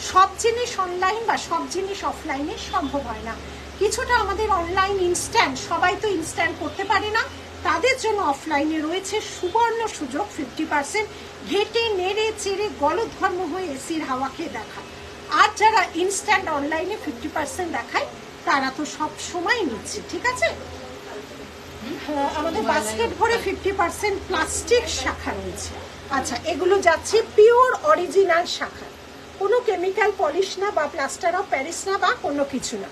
সব জিনিস অনলাইন বা সব জিনিস অফলাইনে সম্ভব হয় না। কিছুটা আমাদের অনলাইন ইনস্ট্যান্ট, সবাই তো ইনস্ট্যান্ট করতে পারে না, তাদের জন্য অফলাইনে রয়েছে সুবর্ণ সুযোগ। 50% ঘেটে নেড়ে চেড়ে গলদঘর্ম হয়ে এসির হাওয়া খেয়ে দেখায়। আর যারা ইনস্ট্যান্ট অনলাইনে 50% দেখায় তারা তো সব সময় নিচ্ছে, ঠিক আছে। আমাদের বাস্কেট ভরে 50% প্লাস্টিক শাখা রয়েছে। আচ্ছা এগুলো যাচ্ছে পিওর অরিজিনাল শাখা, কোনো কেমিক্যাল পলিশ না বা প্লাস্টার অফ প্যারিস না বা কোনো কিছু না।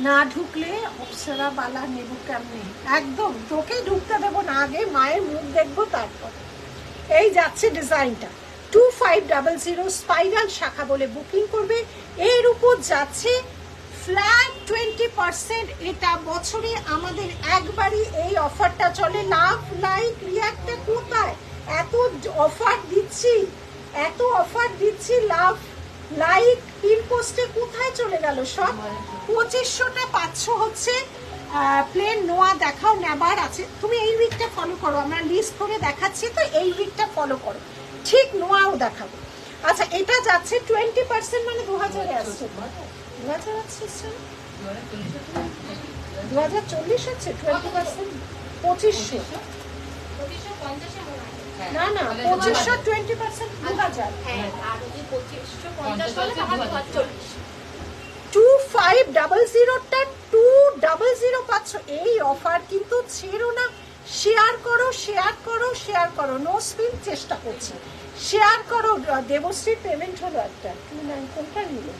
না ঢুকলে অপ্সরা বালা নেবো কেমনি, একদম তোকে ঢুকতে দেবো না, আগে মায়ের মুখ দেখবো তারপর। এই যাচ্ছে ডিজাইনটা 2500 স্পাইরাল শাখা বলে বুকিং করবে। এর উপর যাচ্ছে ফ্ল্যাট 20%। এটা বছরে আমাদের একবারই এই অফারটা চলে। লাভ লাইক রিয়াক্টটা কোথায় এত অফার দিচ্ছি, এত অফার দিচ্ছি, লাভ লাইক পিন পোস্টে কোথায় চলে গেল সব? 2500টা পাচ্ছ হচ্ছে প্লেন নোয়া। দেখাও নেবার আছে, তুমি এই উইকটা ফলো করো, আমরা লিস্ট করে দেখাচ্ছি তো এই উইকটা ফলো করো, ঠিক নোয়াও দেখাবো। আচ্ছা এটা যাচ্ছে 20% মানে 2000 আসছে, 2000 আসছে, 2040 হচ্ছে 20%, 2500 না না 2500 20% 2000, 2500টা 200 পাচ্ছ। এই অফার কিন্তু ছেড়ো না, শেয়ার করো শেয়ার করো শেয়ার করো, নো স্পিন চেষ্টা করছি, শেয়ার করো। দেবশ্রীর পেমেন্ট হলো একটা, তুমি না কোনটা নিলে?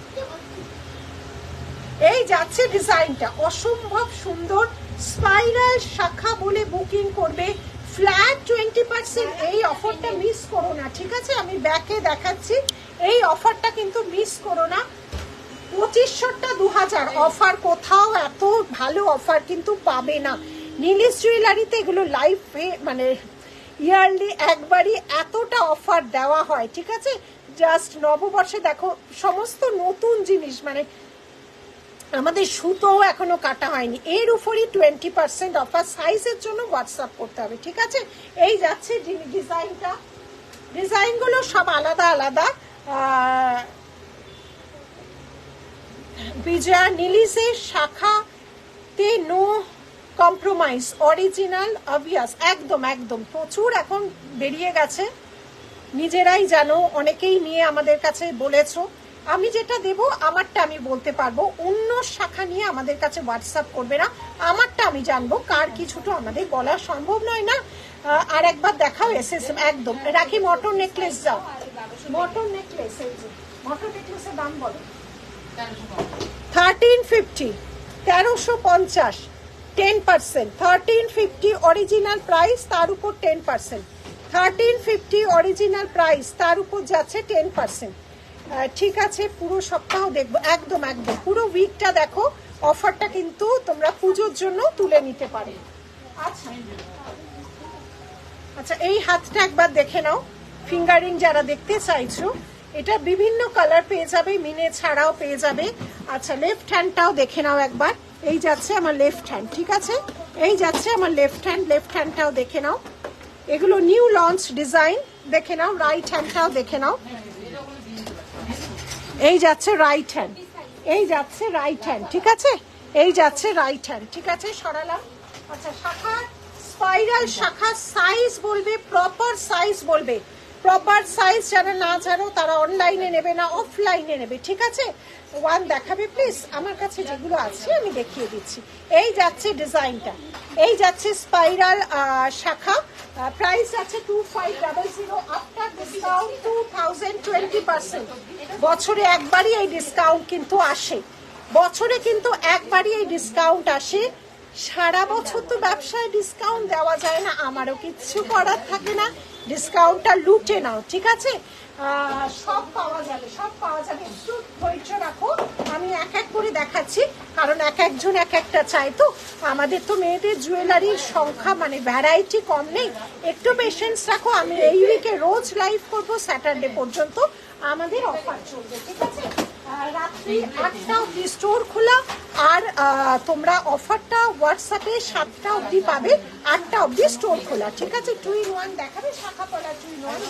এই যাচ্ছে ডিজাইনটা অসম্ভব সুন্দর, স্পাইরাল শাখা বলে বুকিং করবে, ফ্ল্যাট 20%। এই অফারটা মিস করো না, ঠিক আছে? আমি ব্যাকে দেখাচ্ছি, এই অফারটা কিন্তু মিস করো না। 2500টা 2000 অফার, কোথাও এত ভালো অফার কিন্তু পাবে না। নীলিশ জুয়েলারিতে এগুলো লাইভ মানে ইয়ারলি একবারই এতটা অফার দেওয়া হয়, ঠিক আছে? জাস্ট নববর্ষে দেখো সমস্ত নতুন জিনিস, মানে আমাদের সুতোও এখনো কাটা হয়নি, এর উপরই 20% অফার। সাইজের জন্য হোয়াটসঅ্যাপ করতে হবে, ঠিক আছে? এই যাচ্ছে ডিজাইনটা, ডিজাইনগুলো সব আলাদা আলাদা। বিজয়া নীলিশের শাখাতে নো কম্প্রোমাইজ, অরিজিনাল অবভিয়াস, একদম একদম। প্রচুর এখন বেরিয়ে গেছে, নিজেরাই জানো, অনেকেই নিয়ে আমাদের কাছে বলেছো। আমি যেটা দেব আমারটা আমি বলতে পারবো, অন্য শাখা নিয়ে আমাদের কাছে হোয়াটসঅ্যাপ করবে না, আমারটা আমি জানবো, কার কিছুটা আমাদের বলা সম্ভব নয় না। আর একবার দেখাও এসএসএম, একদম রাখি। মটর নেকলেস যাও, মটর নেকলেস, এই যে মটর নেকলেসের দাম বলো। 1350, 1350, 10%, 1350 অরিজিনাল প্রাইস, তার উপর 10%, 1350 অরিজিনাল প্রাইস, তার উপর যাচ্ছে 10%। ঠিক আছে, পুরো সপ্তাহ দেখবো, একদম একদম পুরো উইকটা দেখো, অফারটা কিন্তু তোমরা পুজোর জন্য তুলে নিতে পারো। আচ্ছা আচ্ছা, এই হাতটা একবার দেখে নাও, ফিঙ্গারিং যারা দেখতে চাইছো, এটা বিভিন্ন কালার পেয়ে যাবে, মিনে ছাড়াও পেয়ে যাবে। আচ্ছা লেফট হ্যান্ডটাও দেখে নাও একবার, এই যাচ্ছে আমার লেফট হ্যান্ড, ঠিক আছে? এই যাচ্ছে আমার লেফট হ্যান্ড, লেফট হ্যান্ডটাও দেখে নাও, এগুলো নিউ লঞ্চ ডিজাইন, দেখে নাও। রাইট হ্যান্ডটাও দেখে নাও, এই যাচ্ছে রাইট হ্যান্ড, এই যাচ্ছে রাইট হ্যান্ড, ঠিক আছে? এই যাচ্ছে রাইট হ্যান্ড, ঠিক আছে? সরালাম। আচ্ছা শাখা, স্পাইরাল শাখা, সাইজ বলবে, প্রপার সাইজ বলবে, প্রপার সাইজ যারা না জানো তারা অনলাইনে নেবে না, অফলাইনে নেবে, ঠিক আছে? ওয়ান দেখাবে প্লিজ, আমার কাছে যেগুলো আছে আমি দেখিয়ে দিচ্ছি। এই যাচ্ছে ডিজাইনটা, এই যাচ্ছে স্পাইরাল শাখা, প্রাইস যাচ্ছে 2500, আফটার ডিসকাউন্ট 2020%। বছরে একবারই এই ডিসকাউন্ট কিন্তু আসে, বছরে কিন্তু একবারই এই ডিসকাউন্ট আসে। সারা বছর তো ব্যবসায় ডিসকাউন্ট দেওয়া যায় না, আমারও কিচ্ছু করার থাকে না, ডিসকাউন্টটা লুটে নাও, ঠিক আছে? সব পাওয়া যাবে, সব পাওয়া যাবে, একটু ধৈর্য রাখো, আমি এক এক করে দেখাচ্ছি, কারণ এক একজন এক একটা চাই তো। আমাদের তো মেয়েদের জুয়েলারির সংখ্যা মানে ভ্যারাইটি কম নেই, একটু পেশেন্স রাখো। আমি এই উইকে রোজ লাইভ করবো, স্যাটারডে পর্যন্ত আমাদের অফার চলবে, ঠিক আছে? রাত্রি 8টা অব্দি স্টোর খোলা, আর তোমরা অফারটা হোয়াটসঅ্যাপে 7টা অব্দি পাবে, 8টা অব্দি স্টোর খোলা, ঠিক আছে? 2 in 1 দেখাবে, শাখা পলা 2 in 1।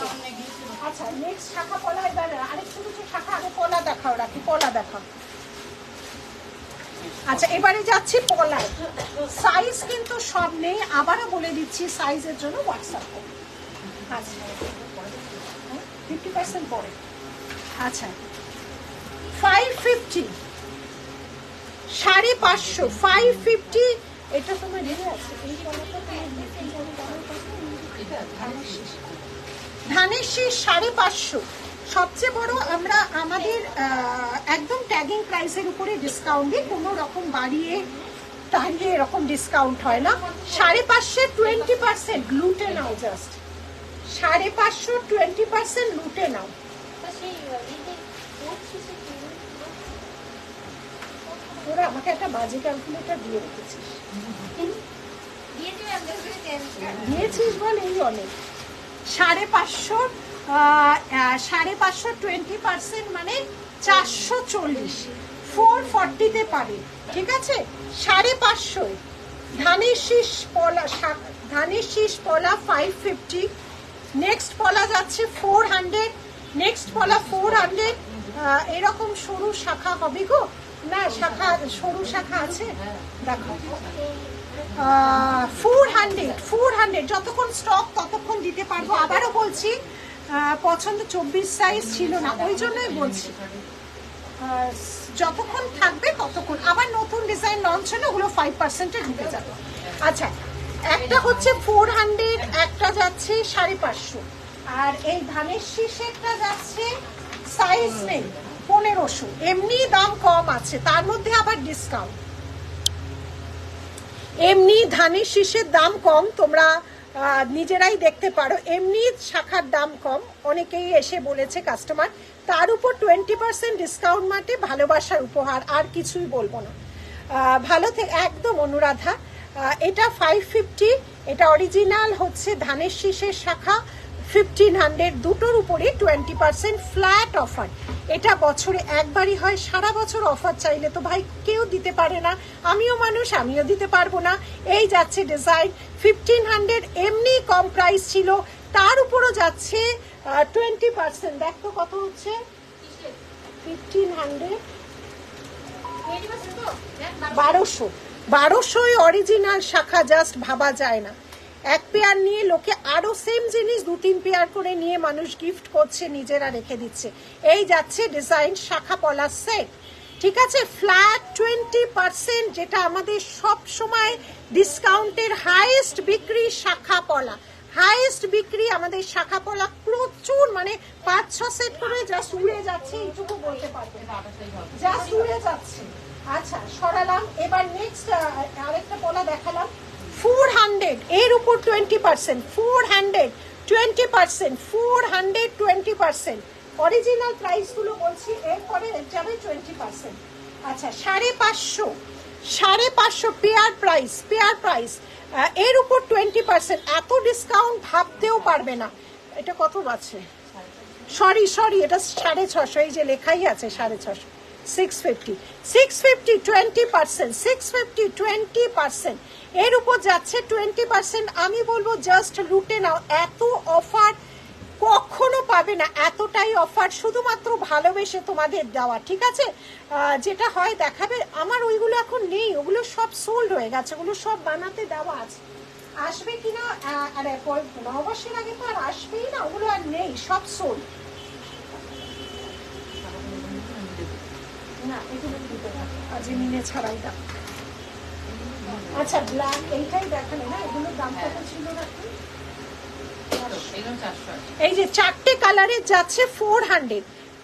আচ্ছা নেক্সট শাখা পলা, এবার আরেকটু কিছু শাখা, আগে পলা দেখাও, রাখি পলা দেখাও। আচ্ছা এবারে যাচ্ছি পলায়, সাইজ কিন্তু সব নেই, আবারও বলে দিচ্ছি, সাইজের জন্য হোয়াটসঅ্যাপ করো। আচ্ছা 50% পরে। আচ্ছা 550, 550, 550, এটা তোমার রেডি আছে? ধানের শীষ 550, সবচেয়ে বড় আমরা আমাদের একদম ট্যাগিং প্রাইসের উপরে ডিসকাউন্ট দিই, কোনো রকম বাড়িয়ে টাড়িয়ে এরকম ডিসকাউন্ট হয় না। 550 20% লুটে নাও, জাস্ট 550 20% লুটে নাও। তোরা আমাকে একটা বাজে ক্যালকুলেটর দিয়ে রেখেছিস, দিয়েছিস বল, এই অনেক। 550 20% মানে 440, 440-তে পাবে, ঠিক আছে। 550 ধানের শীষ পলা 550, নেক্সট পলা যাচ্ছে 400, নেক্সট পলা 400। এরকম সরু শাখা হবে গো, না শাখা সরু শাখা আছে, দেখো 400 যতক্ষণ স্টক ততক্ষণ দিতে পারবো। আবারও বলছি, পছন্দ 24 সাইজ ছিল না, ওই জন্যই বলছি যতক্ষণ থাকবে ততক্ষণ। আবার নতুন ডিজাইন লঞ্চ হলে ওগুলো 5%-এ ঢুকে যাবে। আচ্ছা, একটা হচ্ছে 400, একটা যাচ্ছে 550, আর এই ধানের শীষেরটা যাচ্ছে সাইজ নেই 1500, এমনি দাম কম আছে, তার মধ্যে আবার ডিসকাউন্ট। এমনি ধানের শীষের দাম কম, তোমরা নিজেরাই দেখতে পারো, এমনি শাখার দাম কম, অনেকেই এসে বলেছে কাস্টমার, তার উপর 20% ডিসকাউন্ট মানে ভালোবাসার উপহার, আর কিছুই বলবো না। ভালো থেকে একদম অনুরাধা, এটা 550, এটা অরিজিনাল হচ্ছে ধানের শীষের শাখা 1500, দুটোর উপরে 20% ফ্ল্যাট অফার। এটা বছরে একবারই হয়, সারা বছর অফার চাইলে তো ভাই কেউ দিতে পারে না, আমিও মানুষ, আমিও দিতে পারবো না। এই যাচ্ছে ডিজাইন 1500, এমনি কম প্রাইস ছিল, তার উপরও যাচ্ছে 20%। দেখতো কত হচ্ছে 1500, 1200 অরিজিনাল শাখা, জাস্ট ভাবা যায় না। এক পেয়ার নিয়ে লোকে আরো সেম জিনিস 2-3 পেয়ার করে নিয়ে মানুষ গিফট করছে, নিজেরা রেখে দিচ্ছে। এই যাচ্ছে ডিজাইন শাখা পলা সেট, ঠিক আছে, ফ্ল্যাট 20%, যেটা আমাদের সব সময় ডিসকাউন্টের হাইয়েস্ট বিক্রি শাখা পলা, হাইয়েস্ট বিক্রি আমাদের শাখা পলা প্রচুর, মানে 5-6 সেট করে জাস্ট উড়ে যাচ্ছে, এইটুকু বলতে পারবো, জাস্ট উড়ে যাচ্ছে। আচ্ছা, সরালাম। এবার নেক্সট আরেকটা পলা দেখালাম 400, এর উপর 20%, 400 20%, 400 20%, অরিজিনাল প্রাইস গুলো বলছি, এরপরে যাবে 20%। আচ্ছা, 550 পেয়ার প্রাইস, এর উপর 20%, এত ডিসকাউন্ট ভাবতেও পারবে না। এটা কত আছে, সরি এটা 650, এই যে লেখাই আছে 650, 650 20%, 650 20%, এর উপর যাচ্ছে 20%। আমি বলবো জাস্ট লুটে নাও, এত অফার কখনো পাবে না, এতটাই অফার শুধুমাত্র ভালোবেসে তোমাদের দেওয়া, ঠিক আছে। যেটা হয় দেখাবে, আমার ওইগুলো এখন নেই, ওগুলো সব সোল্ড হয়ে গেছে, ওগুলো সব বানাতে দেওয়া আছে, আসবে কিনা আরে নববর্ষের আগে তো আর আসবেই না, ওগুলো আর নেই, সব সোল্ড। না, এগুলো দিতে থাকো, আজ মিনে ছাড়াই দাও। আচ্ছা, ব্ল্যাক এইটাই দেখালে না, এগুলোর দাম কত ছিল না? এই যে 4টে কালারের যাচ্ছে 400,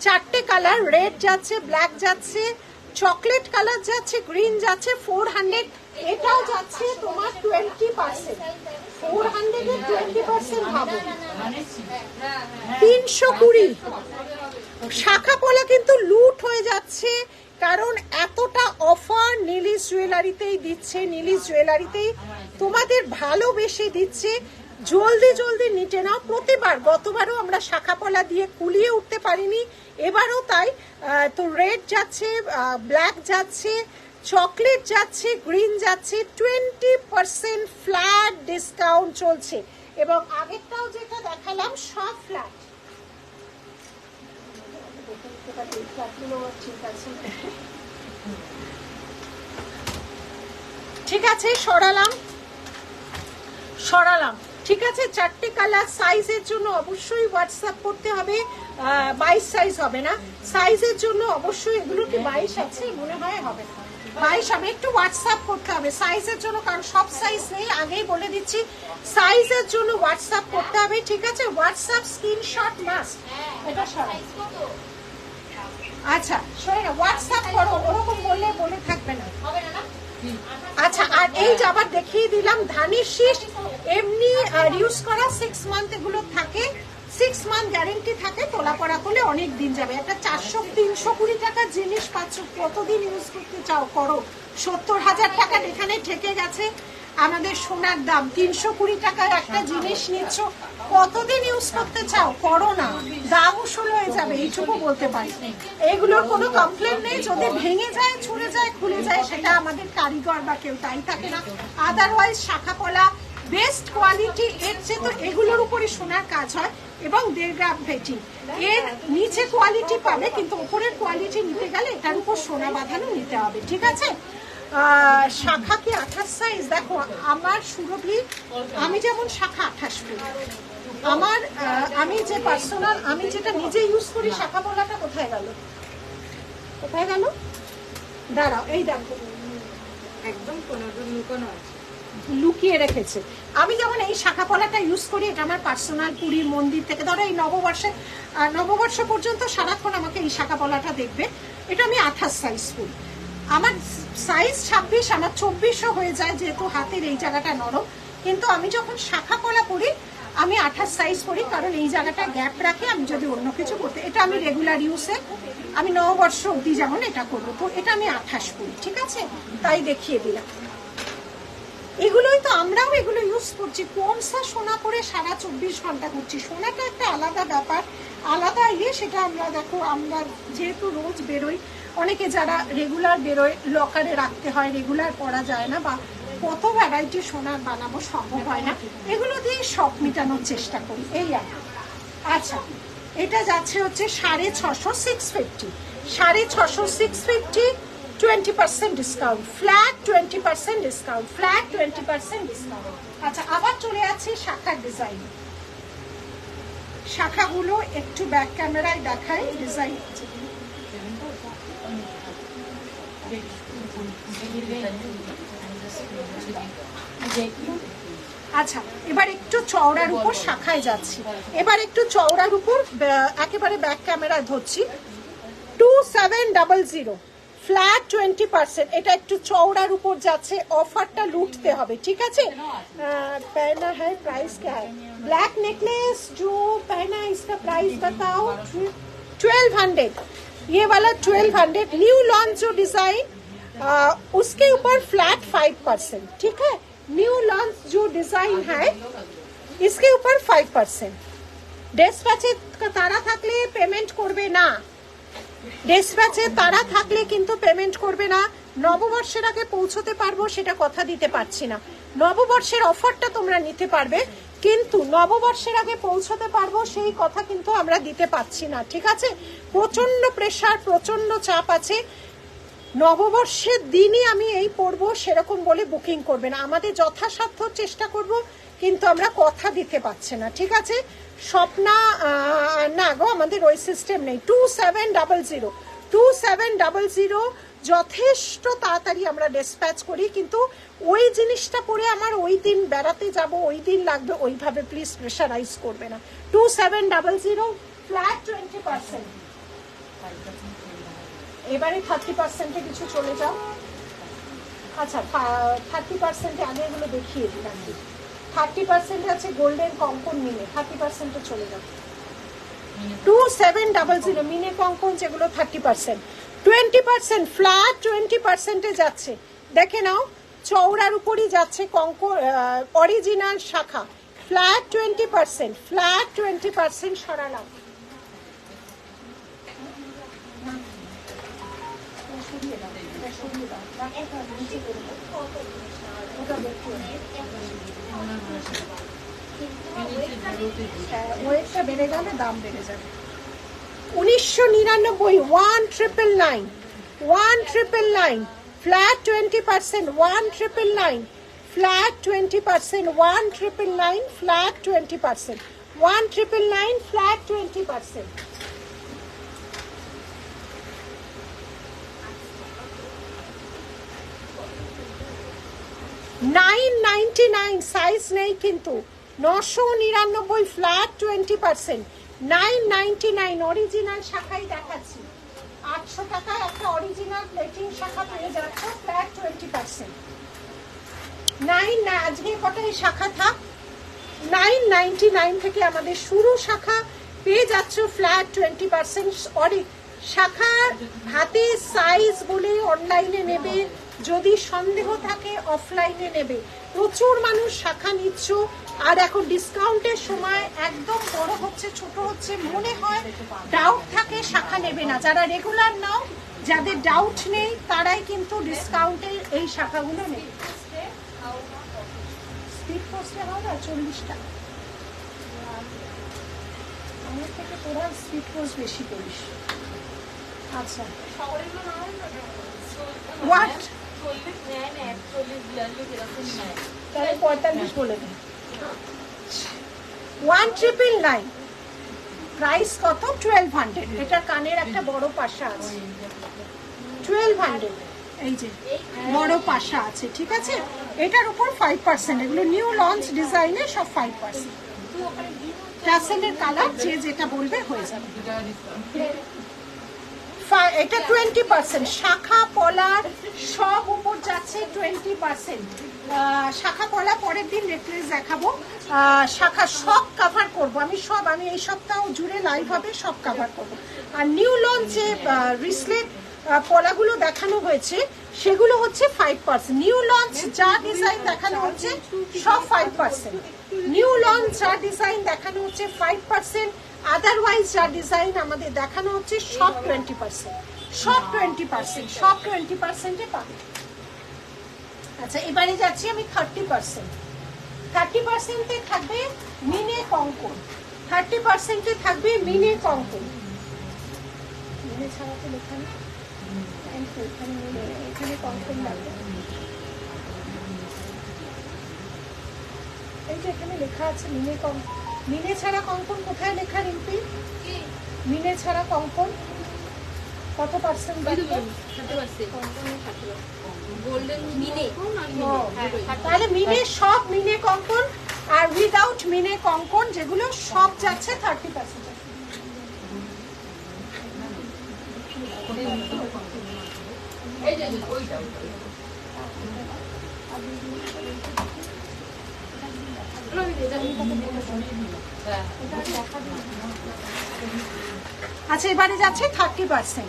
4টে কালার, রেড যাচ্ছে, ব্ল্যাক যাচ্ছে, চকলেট কালার যাচ্ছে, গ্রিন যাচ্ছে 400, এটাও যাচ্ছে তোমার 20%, 400 এর 20% ভাবো 320। শাখা পলা কিন্তু লুট হয়ে যাচ্ছে, কারণ এতটা অফার নীলিশ জুয়েলারিতেই দিচ্ছে, নীলিশ জুয়েলারিতেই তোমাদের ভালোবেসে দিচ্ছে, জলদি নিটে নাও। প্রতিবার, গতবারও আমরা শাখা পলা দিয়ে কুলিয়ে উঠতে পারিনি, এবারও তাই। তো রেড যাচ্ছে, ব্ল্যাক যাচ্ছে, চকলেট যাচ্ছে, গ্রিন যাচ্ছে, 20% ফ্ল্যাট ডিসকাউন্ট চলছে, এবং আগেরটাও যেটা দেখালাম সব ফ্ল্যাট। ঠিক আছে, সরালাম, ঠিক আছে। 4টে কালার, সাইজের জন্য অবশ্যই হোয়াটসঅ্যাপ করতে হবে, 22 সাইজ হবে না, সাইজের জন্য অবশ্যই। এগুলো কি 22 আছে? মনে হয় হবে না, 22 হবে। একটু হোয়াটসঅ্যাপ করতে হবে সাইজের জন্য, কারণ সব সাইজ নেই, আগেই বলে দিচ্ছি। সাইজের জন্য হোয়াটসঅ্যাপ করতে হবে, ঠিক আছে? WhatsApp screenshot must. এটা সরাই। আচ্ছা শোনো না, হোয়াটসঅ্যাপ করো, ওরকম বললে বলে থাকবে না। আচ্ছা, আর এই যে আবার দেখিয়ে দিলাম ধানের শীষ, এমনি ইউজ করা 6 মান্থ এগুলো থাকে, 6 মান্থ গ্যারেন্টি থাকে, তোলা পড়া করলে অনেক দিন যাবে। একটা 400-320 টাকার জিনিস পাচ্ছ, কতদিন ইউজ করতে চাও করো। 70,000 টাকা এখানে ঠেকে গেছে আমাদের সোনার দাম, 320 টাকার একটা জিনিস নিচ্ছ, কতদিন ইউজ করতে চাও করো না, দাম উসুল হয়ে যাবে, এইটুকু বলতে পারি। এগুলোর কোনো কমপ্লেন নেই, যদি ভেঙে যায়, ছুঁড়ে যায়, খুলে যায়, সেটা আমাদের কারিগর বা কেউ তাই থাকে না। আদারওয়াইজ শাখা পলা বেস্ট কোয়ালিটি, এর চেয়ে তো এগুলোর উপরে সোনার কাজ হয় এবং 1.5 গ্রাম ভেটি, এর নিচে কোয়ালিটি পাবে, কিন্তু উপরের কোয়ালিটি নিতে গেলে এটার উপর সোনা বাঁধানো নিতে হবে, ঠিক আছে? শাখা কি 28 সাইজ? দেখো আমার সুরভি, আমি যেমন শাখা 28 ফুট, আমার আমি যে পার্সোনাল, আমি যেটা নিজে ইউজ করি, শাখা পলাটা কোথায় গেল, কোথায় গেল? দাঁড়াও, এই দেখো একদম কোনো লুকানো আছে, লুকিয়ে রেখেছে। আমি যেমন এই শাখা পলাটা ইউজ করি, এটা আমার পার্সোনাল, পুরীর মন্দির থেকে ধরো এই নববর্ষ পর্যন্ত সারাক্ষণ আমাকে এই শাখা পলাটা দেখবে। এটা আমি 28 সাইজ করি, আমার সাইজ 26, আমার 24ও হয়ে যায়, যেহেতু হাতের এই জায়গাটা নরম। কিন্তু আমি যখন শাখা পলা করি আমি 28 সাইজ করি, কারণ এই জায়গাটা গ্যাপ রাখে, আমি যদি অন্য কিছু করতে, এটা আমি রেগুলার ইউজে, আমি নববর্ষ অবধি যেমন এটা করবো, তো এটা আমি 28 করি, ঠিক আছে? তাই দেখিয়ে দিলাম। এগুলোই তো আমরাও এগুলো ইউজ করছি, কোনসা সোনা করে সারা 24 ঘন্টা করছি। সোনাটা একটা আলাদা ব্যাপার, আলাদা সেটা আমরা দেখো, আমরা যেহেতু রোজ বেরোই, অনেকে যারা রেগুলার বেরোয় লকারে রাখতে হয়, রেগুলার পরা যায় না, বা কত ভ্যারাইটি সোনার বানাবো, সম্ভব হয় না, এগুলো দিয়ে শখ মেটানোর চেষ্টা করি, এই আর। আচ্ছা, এটা যাচ্ছে হচ্ছে 650, 650, 650, 650, 20% discount, flat 20% discount, flat 20% discount. আচ্ছা, আবার চলে যাচ্ছি শাখার ডিজাইন। শাখাগুলো একটু ব্যাক ক্যামেরায় দেখাই, ডিজাইন। আচ্ছা, এবার একটু চওড়ার উপর শাখায় যাচ্ছি, এবার একটু চওড়ার উপর একেবারে ব্যাক ক্যামেরায় ধরছি। 2700, ফ্ল্যাট 20%, এটা একটু চওড়ার উপর যাচ্ছে, অফারটা লুটতে হবে, ঠিক আছে? पहना है प्राइस क्या है? ब्लैक नेकलेस जो पहना है इसका प्राइस बताओ। 1200, ये वाला 1200, न्यू लॉन्च जो डिजाइन, उसके ऊपर फ्लैट 5%, ठीक है? न्यू लॉन्च जो डिजाइन है इसके ऊपर 5%। ডেসপ্যাচে তারা থাকলে পেমেন্ট করবে না, ডেসপ্যাচে তারা থাকলে কিন্তু পেমেন্ট করবে না। নববর্ষের আগে পৌঁছতে পারবো সেটা কথা দিতে পারছি না, নববর্ষের অফারটা তোমরা নিতে পারবে, কিন্তু নববর্ষের আগে পৌঁছতে পারবো সেই কথা কিন্তু আমরা দিতে পারছি না, ঠিক আছে? প্রচন্ড প্রেশার, প্রচন্ড চাপ আছে। নববর্ষের দিনই আমি এই পড়বো সেরকম বলে বুকিং করবে না, আমাদের যথাসাধ্য চেষ্টা করব, কিন্তু আমরা কথা দিতে পারছি না, ঠিক আছে? স্বপ্না না গো, আমাদের ওই সিস্টেম নেই। 2700, 2700 যথেষ্ট তাড়াতাড়ি আমরা ডিসপ্যাচ করি, কিন্তু ওই জিনিসটা পরে আমার ওই দিন বেড়াতে যাব, ওই দিন লাগবে, ওইভাবে প্লিজ প্রেশারাইজ করবে না। 2700, ফ্ল্যাট 20%। এবারে 30%-এ কিছু চলে যাও। আচ্ছা, 30%-এ আগে এগুলো দেখিয়ে দিলাম। 30% আছে গোল্ডেন কঙ্কন মিনে, 30%-এ চলে যাও। 2700 মিনে কঙ্কন যেগুলো 30%, 20% ফ্ল্যাট 20%-এ যাচ্ছে, দেখে নাও, চওড়ার উপরই যাচ্ছে কঙ্কন, অরিজিনাল শাখা, ফ্ল্যাট 20%, ফ্ল্যাট 20% সরালাম। ওয়েটটা বেড়ে গেলে দাম বেড়ে যাবে। 1999, 1999, 1999, flat 20%, 1999, flat 20%, 1999, flat 20%, 1999, flat 20%। 999 size নেই কিন্তু, 999 ফ্ল্যাট 20%, 999 অরিজিনাল শাখাই দেখাচ্ছি। 800 টাকায় একটা অরিজিনাল প্লেটিং শাখা পেয়ে যাচ্ছে ফ্ল্যাট 20%। 9 না, আজকে কটাই শাখা থাক, 999 থেকে আমাদের শুরু শাখা পেয়ে যাচ্ছে ফ্ল্যাট 20%। শাখার হাতে সাইজ বলে অনলাইনে নেবে, যদি সন্দেহ থাকে অফলাইনে নেবে। প্রচুর মানুষ শাখা নিচ্ছ, আর এখন ডিসকাউন্টের সময় একদম বড় হচ্ছে ছোট হচ্ছে মনে হয়, ডাউট থাকে শাখা নেবে না। যারা রেগুলার নাও, যাদের ডাউট নেই তারাই কিন্তু ডিসকাউন্টের এই শাখাগুলো নেবে। স্পিড পোস্টে হবে 40 টাকা, আমার থেকে তোরা স্পিড পোস্ট বেশি করিস। আচ্ছা হোয়াট, তাহলে 45 বলে দেন। 1999 প্রাইস কত? 1200। এটা কানের একটা বড় পাশা আছে, 1200। এই যে বড় পাশা আছে, ঠিক আছে। এটার উপর 5%, এগুলো নিউ লঞ্চ ডিজাইনের সব 5%। ট্যাসেলের কালার যে যেটা বলবে হয়ে যাবে। এটা 20%, শাখা পলার সব উপর যাচ্ছে 20%। শাখা পলা পরের দিন রেফারেন্স দেখাবো। শাখা সব কভার করব আমি, সব আমি এই সপ্তাহ জুড়ে লাইভ হবে, সব কভার করব। আর নিউ লঞ্চ যে রিসলেট পলাগুলো দেখানো হয়েছে সেগুলো হচ্ছে 5%। নিউ লঞ্চ যা ডিজাইন দেখানো হচ্ছে সব 5%। নিউ লঞ্চ যা ডিজাইন দেখানো হচ্ছে 5%, আদারওয়াইজ যা ডিজাইন আমাদের দেখানো হচ্ছে সব 20%, সব 20%, সব 20%-এ পাবে। আচ্ছা এবারে যাচ্ছি আমি 30%। 30%-এ থাকবে মিনে কঙ্কন, 30%-এ থাকবে মিনে কঙ্কন। মিনে ছাড়া তো লেখা নেই, এখানে কঙ্কন লাগবে। এই যে এখানে লেখা আছে মিনে কঙ্কন। মিনে ছাড়া কঙ্কন কোথায় লেখা রিম্পি? মিনে ছাড়া কঙ্কন কত পার্সেন্ট? তাহলে মিনে সব মিনে কঙ্কন, আর উইদাউট মিনে কঙ্কন যেগুলো সব যাচ্ছে 30%। আচ্ছা এবারে যাচ্ছে 30%।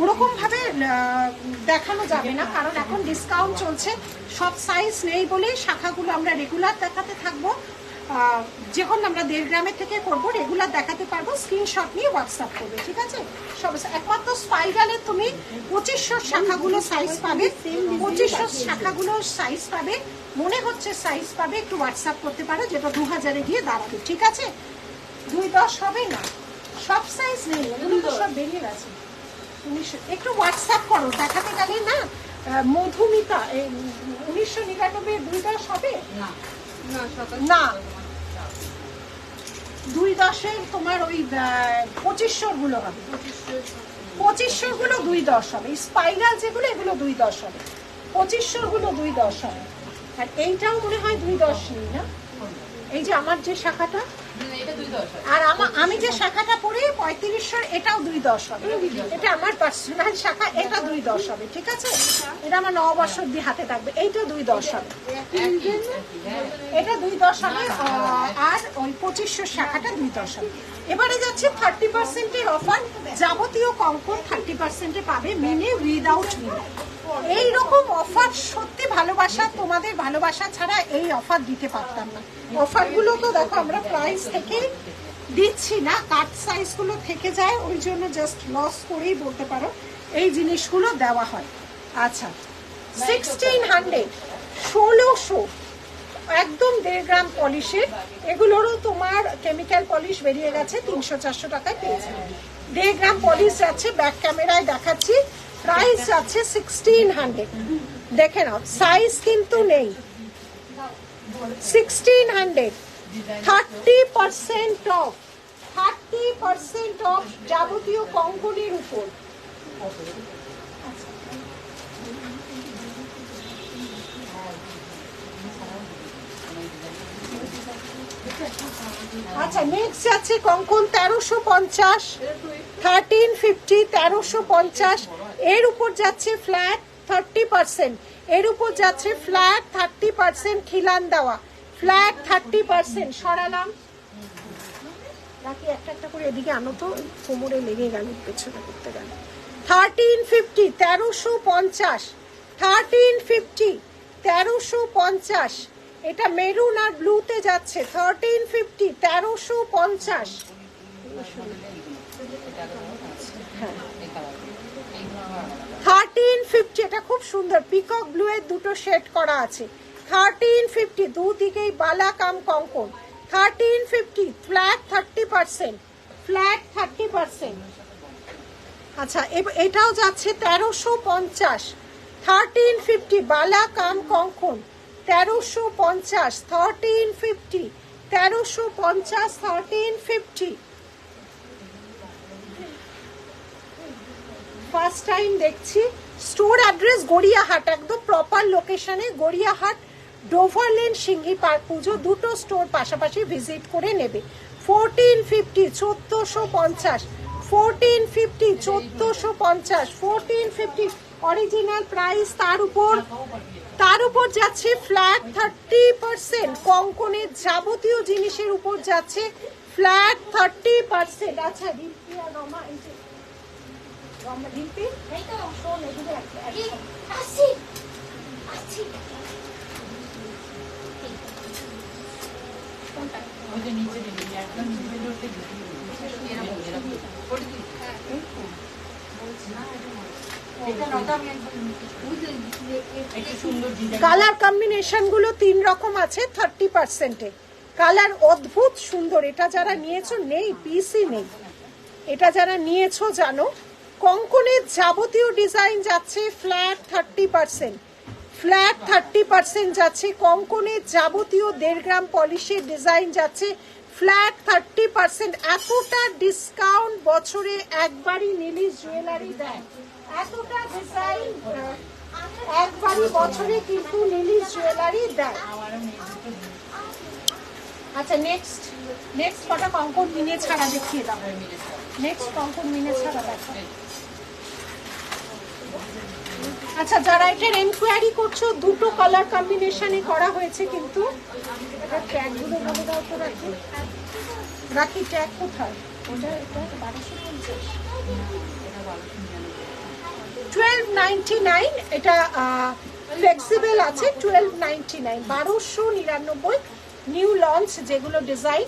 ওরকম ভাবে দেখানো যাবে না, কারণ এখন ডিসকাউন্ট চলছে, সব সাইজ নেই বলে শাখাগুলো আমরা রেগুলার দেখাতে থাকবো। যখন আমরা 1.5 গ্রামের থেকে করবো রেগুলার দেখাতে পারবো, স্ক্রিনশট নিয়ে হোয়াটসঅ্যাপ করবে, ঠিক আছে। সব একমাত্র স্পাইরালের তুমি 2500 শাখাগুলো সাইজ পাবে, 2500 শাখাগুলো সাইজ পাবে, মনে হচ্ছে সাইজ পাবে, একটু হোয়াটসঅ্যাপ করতে পারো, যেটা 2000-এ গিয়ে দাঁড়াবে, ঠিক আছে। 210 হবে না, সব সাইজ নেই, এগুলো তো সব বেরিয়ে গেছে। তুমি একটু হোয়াটসঅ্যাপ করো, দেখাতে গেলে না। মধুমিতা 1999 210 হবে না, 210-এর তোমার ওই 2500 গুলো হবে, 2500 গুলো 210 হবে। স্পাইরাল যেগুলো এগুলো 210 হবে, 2500 গুলো 210 হবে। আর এইটাও মনে হয় 210 নেই না, এই যে আমার যে শাখাটা, আর আমি যে শাখাটা পড়ি 3500, এটাও 210 হবে। এটা আমার পার্সোনাল শাখা, এটা 210 হবে, ঠিক আছে। এটা আমার 9 বছর দিয়ে হাতে থাকবে, এইটা 210 হবে, এটা 210 হবে। আর ওই 2500 শাখাটা 210 হবে। এবারে যাচ্ছে 30%-এর অফার, যাবতীয় কঙ্কন 30%-এ পাবে, মিনে উইদাউট মিনে। এইরকম অফার সত্যি ভালোবাসা, তোমাদের ভালোবাসা ছাড়া এই অফার দিতে পারতাম না। অফারগুলো তো দেখো আমরা প্রাইস থেকে দিচ্ছি না, কাট সাইজগুলো থেকে যায়, ওই জন্য জাস্ট লস করেই বলতে পারো এই জিনিসগুলো দেওয়া হয়। আচ্ছা 1600, 1600 একদম 1.5 গ্রাম পলিশের, এগুলোরও তোমার কেমিক্যাল পলিশ বেরিয়ে গেছে, 300-400 টাকায় পেয়ে যাবে। 1.5 গ্রাম পলিশ যাচ্ছে, ব্যাক ক্যামেরায় দেখাচ্ছি, প্রাইস যাচ্ছে 1600। দেখে নাও সাইজ কিন্তু নেই, 1600। 30% অফ, 30% অফ যাবতীয় কঙ্কনের উপর। আচ্ছা নেক্সট যাচ্ছে কঙ্কন 1350, 1350, 1350। এর উপর যাচ্ছে ফ্ল্যাট 30%, এর উপর যাচ্ছে ফ্ল্যাট 30% খিলান দেওয়া, ফ্ল্যাট 30%। সরালাম, বাকি একটা একটা করে এদিকে আনো তো, কোমরে লেগে গেল পেছনে করতে গেল। 1350, 1350, 1350, 1350। এটা মেরুন আর ব্লুতে যাচ্ছে 1350, 1350। হ্যাঁ 1350, এটা খুব সুন্দর পিকক ব্লু এর দুটো শেড করা আছে। 1350, দুদিকেই বালা কাম কঙ্কন। 1350, ফ্ল্যাট 30%, ফ্ল্যাট 30%। আচ্ছা এটাও যাচ্ছে 1350, 1350 বালা কাম কঙ্কন 1350, 1350, 1350, 1350। ফার্স্ট টাইম দেখছি। স্টোর অ্যাড্রেস গড়িয়াহাট, একদম প্রপার লোকেশনে Gariahat, Dover lane, Singhi park Puja, দুটো স্টোর পাশাপাশি ভিজিট করে নেবে। 1450, 1450, 1450, 1450, 1450 অরিজিনাল প্রাইস। তার উপর যাচ্ছে ফ্ল্যাট 30%, কঙ্কনের যাবতীয় জিনিসের উপর যাচ্ছে ফ্ল্যাট 30%। আচ্ছা রিম্পি আর রমা, এই যে রমা রিম্পি শোন এগুলো ওই যে নিচে দিবি, একদম নিচে ধরতে দিবি। কালার কম্বিনেশন গুলো 3 রকম আছে 30%-এ। কালার অদ্ভুত সুন্দর, এটা যারা নিয়েছো নেই পিসি নেই, এটা যারা নিয়েছো জানো। কঙ্কনের যাবতীয় ডিজাইন যাচ্ছে ফ্ল্যাট 30%, ফ্ল্যাট 30% যাচ্ছে। কঙ্কনের যাবতীয় 1.5 গ্রাম পলিশের ডিজাইন যাচ্ছে ফ্ল্যাট 30%। এতটা ডিসকাউন্ট বছরে একবারই নীলিশ জুয়েলারি দেয়, এতটা ডিজাইন একবারই বছরে কিন্তু নীলিশ জুয়েলারি দেয়। আচ্ছা নেক্সট কটা কঙ্কন মিনে ছাড়া দেখিয়ে দাও। নেক্সট কঙ্কন মিনে ছাড়া দেখো। আচ্ছা যারা এটার এনকোয়ারি করছো, দুটো কালার কম্বিনেশনে করা হয়েছে কিন্তু। এটা ট্যাগগুলো বলে দাও তো, রাখি ট্যাগ কোথায়? ওটা 1250, 1299। এটা ফ্লেক্সিবল আছে 1299, 1299 নিউ লঞ্চ যেগুলো ডিজাইন,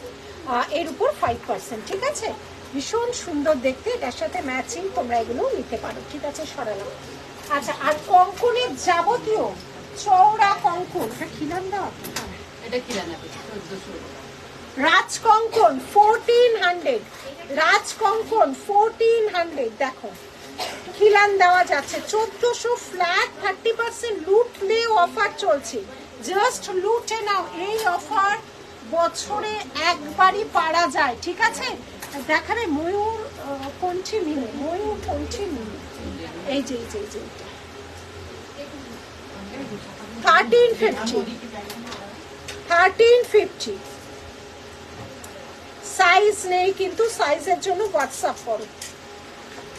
এর উপর 5%। ঠিক আছে, ভীষণ সুন্দর দেখতে, এটার সাথে ম্যাচিং তোমরা এগুলো নিতে পারো। ঠিক আছে সরালাম। আচ্ছা আর কঙ্কনের যাবতীয় চওড়া কঙ্কন, এটা খিলান দেওয়া, এটা কি রান্না করছি 1400। রাজ কঙ্কন 1400, রাজ কঙ্কন 1400। দেখো খিলান দেওয়া যাচ্ছে 1400, ফ্ল্যাট 30%। লুটলে অফার চলছে, জাস্ট লুটে নাও। এই অফার বছরে একবারই পারা যায়। ঠিক আছে, দেখাবে ময়ূর কণ্ঠী মিলে, ময়ূর কণ্ঠী মিলে, এই যে 1350, 1350। সাইজ নেই কিন্তু, সাইজের জন্য হোয়াটসঅ্যাপ করো।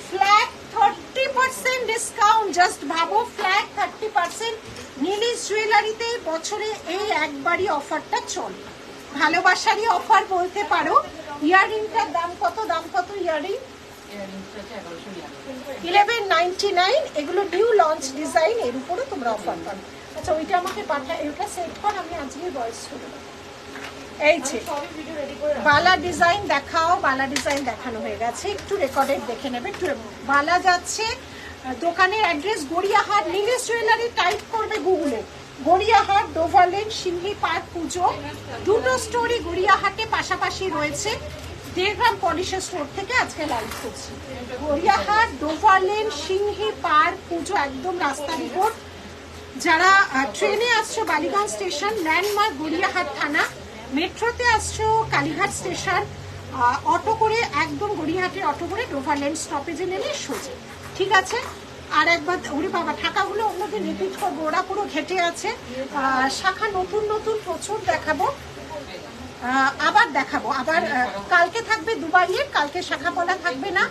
ফ্ল্যাট 30% ডিসকাউন্ট, জাস্ট ভাবো ফ্ল্যাট 30%। নীলিশ জুয়েলারিতে বছরে এই একবারই অফারটা চলে, ভালোবাসারই অফার বলতে পারো। ইয়াররিংটার দাম কত? ইয়াররিং 1199। এগুলো নিউ লঞ্চ ডিজাইন, এর উপরে তোমরা অফার পাবে। আচ্ছা ওইটা আমাকে পাঠায়, এটা সেট কর, আমি আজকে ভয়েস শুনে দেবো। এই যে বালা ডিজাইন দেখাও, বালা ডিজাইন দেখানো হয়ে গেছে, একটু রেকর্ডেড দেখে নেবে। একটু বালা যাচ্ছে, দোকানের address Gariahat, Neelish jewellery type করবে গুগলে, Gariahat, Dover lane, Singhi park Puja, দুটো স্টোরি গড়িয়াহাটে পাশাপাশি রয়েছে। 1.5 গ্রাম পলিশের স্টোর থেকে আজকে লাইভ করছি। Gariahat, Dover lane, Singhi park পুজো, একদম রাস্তার উপর। যারা ট্রেনে আসছো বালিগঞ্জ স্টেশন, ল্যান্ডমার্ক গড়িয়াহাট থানা, মেট্রোতে আসছো কালীঘাট স্টেশন, অটো করে একদম গড়িয়াহাটের অটো করে ডোভার লেন স্টপেজে নেমে সোজা। ঠিক আছে, আর একবার ওরে বাবা ঢাকাগুলো অন্যকে রিপিট করবো, ওরা পুরো ঘেটে আছে। শাখা নতুন প্রচুর দেখাবো। আবার দেখাবো, আবার কালকে থাকবে দুবাইয়ের, কালকে শাখাপলা থাকবে না,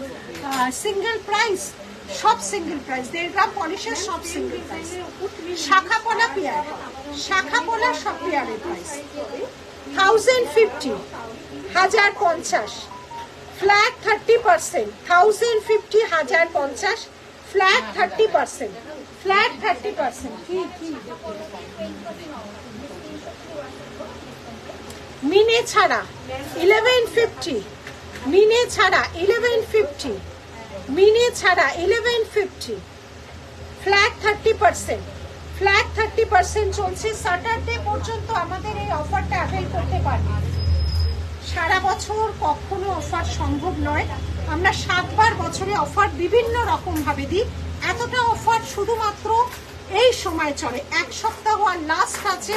সিঙ্গেল প্রাইস, সব সিঙ্গেল প্রাইস, 1.5 গ্রাম পলিশের সব সিঙ্গেল প্রাইস। শাখাপলা পেয়ার, শাখাপলা সব পেয়ারের প্রাইস 1050, 1050 ফ্ল্যাট 30%, 1050, 1050 ফ্ল্যাট 30%, ফ্ল্যাট 30%। কি মিনে ছাড়া 1150, মিনে ছাড়া 1150, মিনে ছাড়া 1150 ফ্ল্যাট 30%, ফ্ল্যাট 30% চলছে। স্যাটারডে পর্যন্ত আমাদের এই অফারটা অ্যাভেল করতে পারবে। সারা বছর কখনো অফার সম্ভব নয়, আমরা 7 বার বছরে অফার বিভিন্ন রকম ভাবে দিই। এতটা অফার শুধুমাত্র এই সময় চলে, 1 সপ্তাহ আর লাস্ট আছে,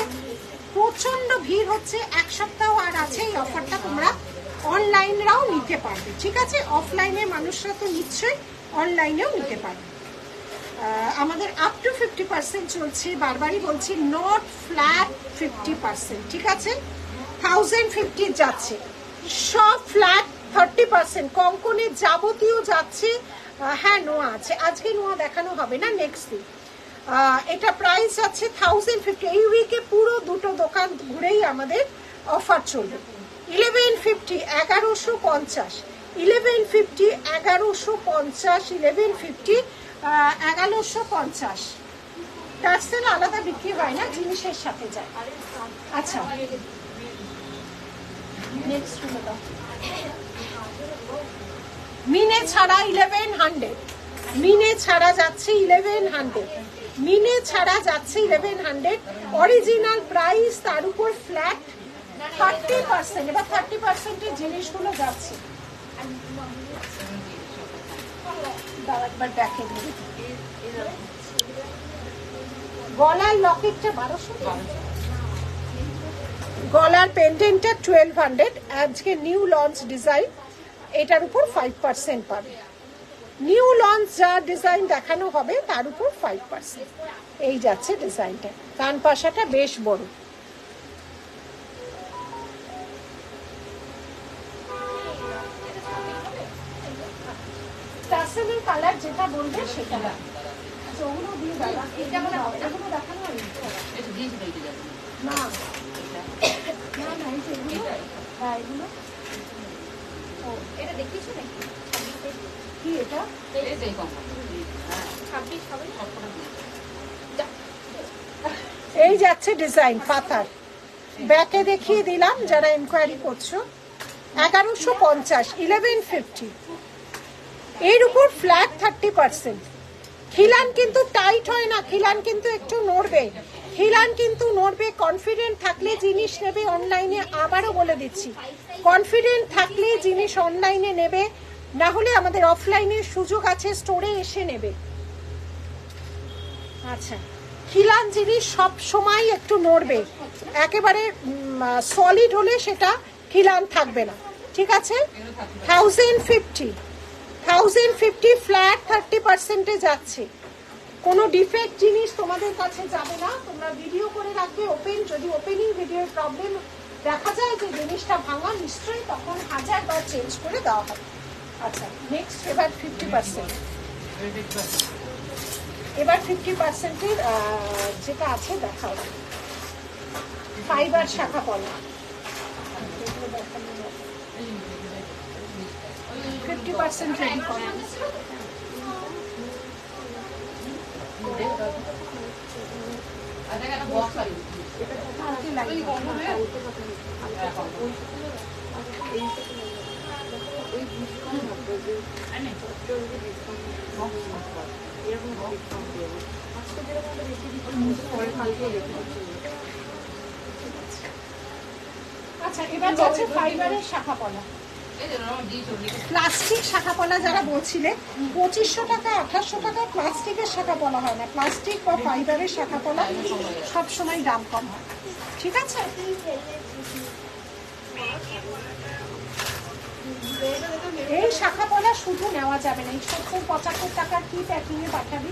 প্রচন্ড ভিড় হচ্ছে, 1 সপ্তাহ আর আছে। এই অফারটা তোমরা অনলাইনরাও নিতে পারবে, ঠিক আছে? অফলাইনে মানুষরা তো নিশ্চয়ই অনলাইনেও নিতে পারবে। আমাদের আপ টু 50% চলছে, বারবারই বলছি, নট ফ্ল্যাট 50%, ঠিক আছে? 1050 যাচ্ছে, সব ফ্ল্যাট 30%, কঙ্কনের যাবতীয় যাচ্ছে। হ্যাঁ, নোয়া আছে, আজকে নোয়া দেখানো হবে না, নেক্সট দিন। এটা প্রাইস যাচ্ছে 1050। এই উইকে পুরো দুটো দোকান ঘুরেই আমাদের অফার চলবে। 1150, 1150, 1150, 1150, 1150, 1150। টার্সেল আলাদা বিক্রি হয় না, জিনিসের সাথে যায়। আচ্ছা, নেক্সট মিনে ছাড়া 1100, মিনে ছাড়া যাচ্ছে 1100, মিনে ছাড়া যাচ্ছে 1100 অরিজিনাল প্রাইস, তার উপর ফ্ল্যাট 30%। এবার 30% জিনিসগুলো যাচ্ছে, একবার দেখে দিই। গলার লকেটটা 1200, গলার পেন্ডেন্টটা 1200, আজকে নিউ লঞ্চ ডিজাইন, এটার উপর 5% পাবে। নিউ লঞ্চ যা ডিজাইন দেখানো হবে তার উপর 5%। এই যাচ্ছে ডিজাইনটা, কান পাশাটা বেশ বড়। টাসেলের কালার যেটা বলবে সেটা না, ওগুলো দিয়ে দাদা, এগুলো দেখানো হয়নি না, না এই যে এগুলো, হ্যাঁ এগুলো, ও এটা দেখিয়েছো নাকি? কি এটা? এই যাচ্ছে ডিজাইন পাতার, ব্যাকে দেখিয়ে দিলাম যারা এনকোয়ারি করছো। 1150, 1150, এর উপর ফ্ল্যাট 30%। খিলান কিন্তু টাইট হয় না, খিলান কিন্তু একটু নড়বে, খিলান কিন্তু নড়বে। কনফিডেন্ট থাকলে জিনিস নেবে অনলাইনে, আবারও বলে দিচ্ছি, কনফিডেন্ট থাকলে জিনিস অনলাইনে নেবে, না হলে আমাদের অফলাইনের সুযোগ আছে, স্টোরে এসে নেবে। আচ্ছা, খিলান জিনিস সব সময় একটু নড়বে, একেবারে সলিড হলে সেটা খিলান থাকবে না, ঠিক আছে? 1050, 1050 ফ্ল্যাট 30% যাচ্ছে। কোনো ডিফেক্ট জিনিস তোমাদের কাছে যাবে না, তোমরা ভিডিও করে রাখবে ওপেন, যদি ওপেনিং ভিডিওর প্রবলেম দেখা যায় যে জিনিসটা ভাঙা, নিশ্চয়ই তখন 1000 বার চেঞ্জ করে দেওয়া হবে। আচ্ছা, নেক্সট এবার 50%, এবার 50%-এর যেটা আছে দেখাও, ফাইবার শাখা পলা 50% রেডি করা। আচ্ছা, এবার যাচ্ছে ফাইবারের শাখা পলা। প্লাস্টিক শাখা পলা যারা বলছিলে, 2500 টাকা 2800 টাকা প্লাস্টিকের শাখা পলা হয় না, প্লাস্টিক বা ফাইবারের শাখা পলা সবসময় দাম কম হয়, ঠিক আছে? এই শাখা পলা শুধু নেওয়া যাবে না, এই 70-75 টাকার কি প্যাকিং এ পাঠাবি?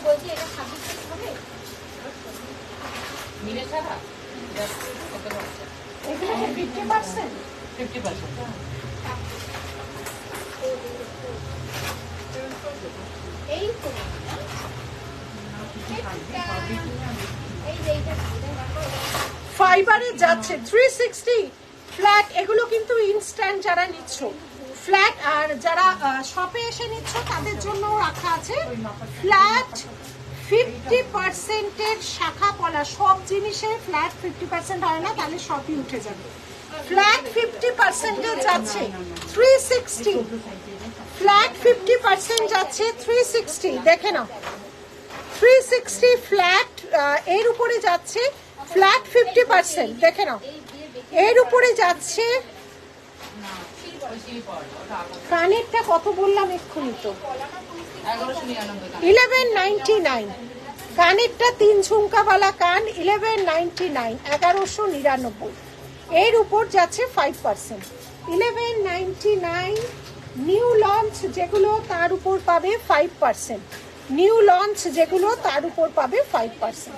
বলছি এটা 26 হবে মিলে ছাড়া এগুলো কি 50%? 50%। এই তো ফাইবারে যাচ্ছে 360 ফ্ল্যাট। এগুলো কিন্তু ইনস্ট্যান্ট যারা নিচ্ছ ফ্ল্যাট, আর যারা শপে এসে নিচ্ছ তাদের জন্য রাখা আছে ফ্ল্যাট 50%-এর শাখা পলা। সব জিনিসে ফ্ল্যাট 50% হয় না, তাহলে সবই উঠে যাবে। ফ্ল্যাট 50%-এ যাচ্ছে 360, ফ্ল্যাট 50% যাচ্ছে 360। দেখে নাও 360 ফ্ল্যাট, এর উপরে যাচ্ছে ফ্ল্যাট 50%। দেখে নাও এর উপরে যাচ্ছে। কানেরটা কত বললাম এক্ষুনি তো, 1199। কানেরটা 3 ঝুমকাওয়ালা কান 1199, 1199। এর উপর যাচ্ছে 5%, 1199। নিউ লঞ্চ যেগুলো তার উপর পাবে 5%, নিউ লঞ্চ যেগুলো তার উপর পাবে 5%।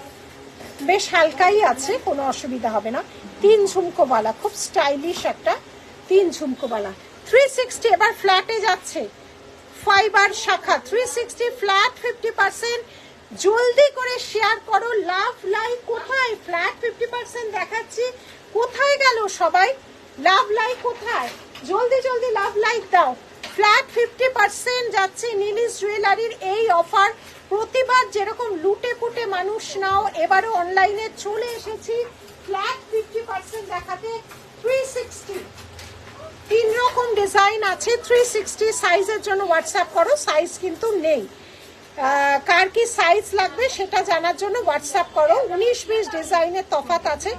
বেশ হালকাই আছে, কোনো অসুবিধা হবে না। 3 ঝুমকোওয়ালা, খুব স্টাইলিশ একটা 3 ঝুমকোওয়ালা 360। এবার ফ্ল্যাটে যাচ্ছে ফাইবার শাখা 360 ফ্ল্যাট 50%। জলদি করে শেয়ার করো। লাভ লাইক কোথায়? ফ্ল্যাট 50% দেখাচ্ছি, কোথায় গেল সবাই? লাভ লাইক কোথায়? জলদি জলদি লাভ লাইক দাও। ফ্ল্যাট 50% যাচ্ছে নীলিশ জুয়েলারির এই অফার। প্রতিবার যেরকম লুটে পুটে মানুষ নাও, এবারে অনলাইনে চলে এসেছি ফ্ল্যাট 50% দেখাতে। 360 3 রকম ডিজাইন আছে। 360 সাইজের জন্য হোয়াটসঅ্যাপ করো, সাইজ কিন্তু নেই। কার কি সাইজ লাগবে সেটা জানার জন্য হোয়াটসঅ্যাপ করো। 19-20 ডিজাইনের তফাৎ আছে।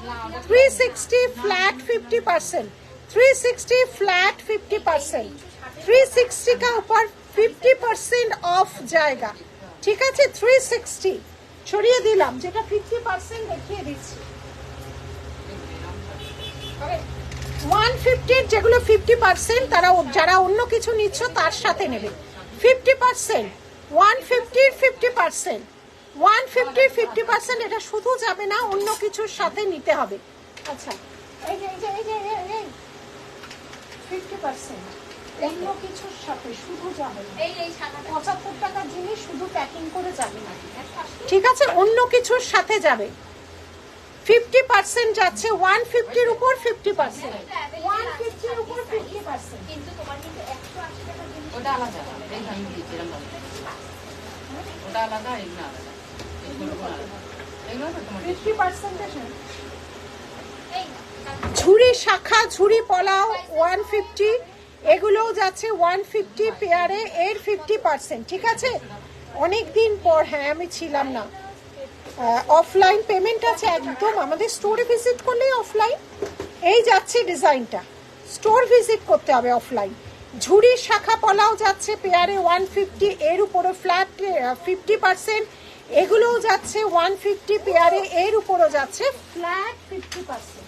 360 ফ্ল্যাট 50%, 360 फ्लैट 50%, 360 का ऊपर 50% ऑफ जाएगा। ঠিক আছে 360 ছড়িয়ে দিলাম, যেটা 50% দেখিয়ে দিচ্ছি। 150 যেগুলো 50% তারা যারা অন্য কিছু নিচ্ছ তার সাথে নেবে 50%। 150 50%, 150 50%। এটা শুধু যাবে না, অন্য কিছুর সাথে নিতে হবে। আচ্ছা এই যে 50% অন্য কিছুর সাথে শুধু যাবে না। 75 টাকার জিনিস শুধু প্যাকিং করে যাবে না, ঠিক আছে? অন্য কিছুর সাথে যাবে। 50% যাচ্ছে 150-র উপর 50%, 150-র উপর 50%। কিন্তু তোমার কিন্তু 180 টাকা জিনিস ওটা আলাদা, এই আমি দিয়েছি এরকম ভাবে। ওটা আলাদা, এগুলো আলাদা, এগুলো আলাদা, এগুলো তো তোমার 50% ঝুড়ি শাখা ঝুড়ি পলাও 150, এগুলোও যাচ্ছে 150 পেয়ারে, এর 50%। ঠিক আছে, অনেকদিন পর, হ্যাঁ আমি ছিলাম না, অফলাইন পেমেন্ট আছে একদম। আমাদের স্টোরে ভিজিট করলেই অফলাইন। এই যাচ্ছে ডিজাইনটা, স্টোর ভিজিট করতে হবে অফলাইন। ঝুড়ি শাখা পলাও যাচ্ছে পেয়ারে 150, এর উপরে ফ্ল্যাট 50%। এগুলোও যাচ্ছে 150 পেয়ারে, এর উপরও যাচ্ছে ফ্ল্যাট 50%।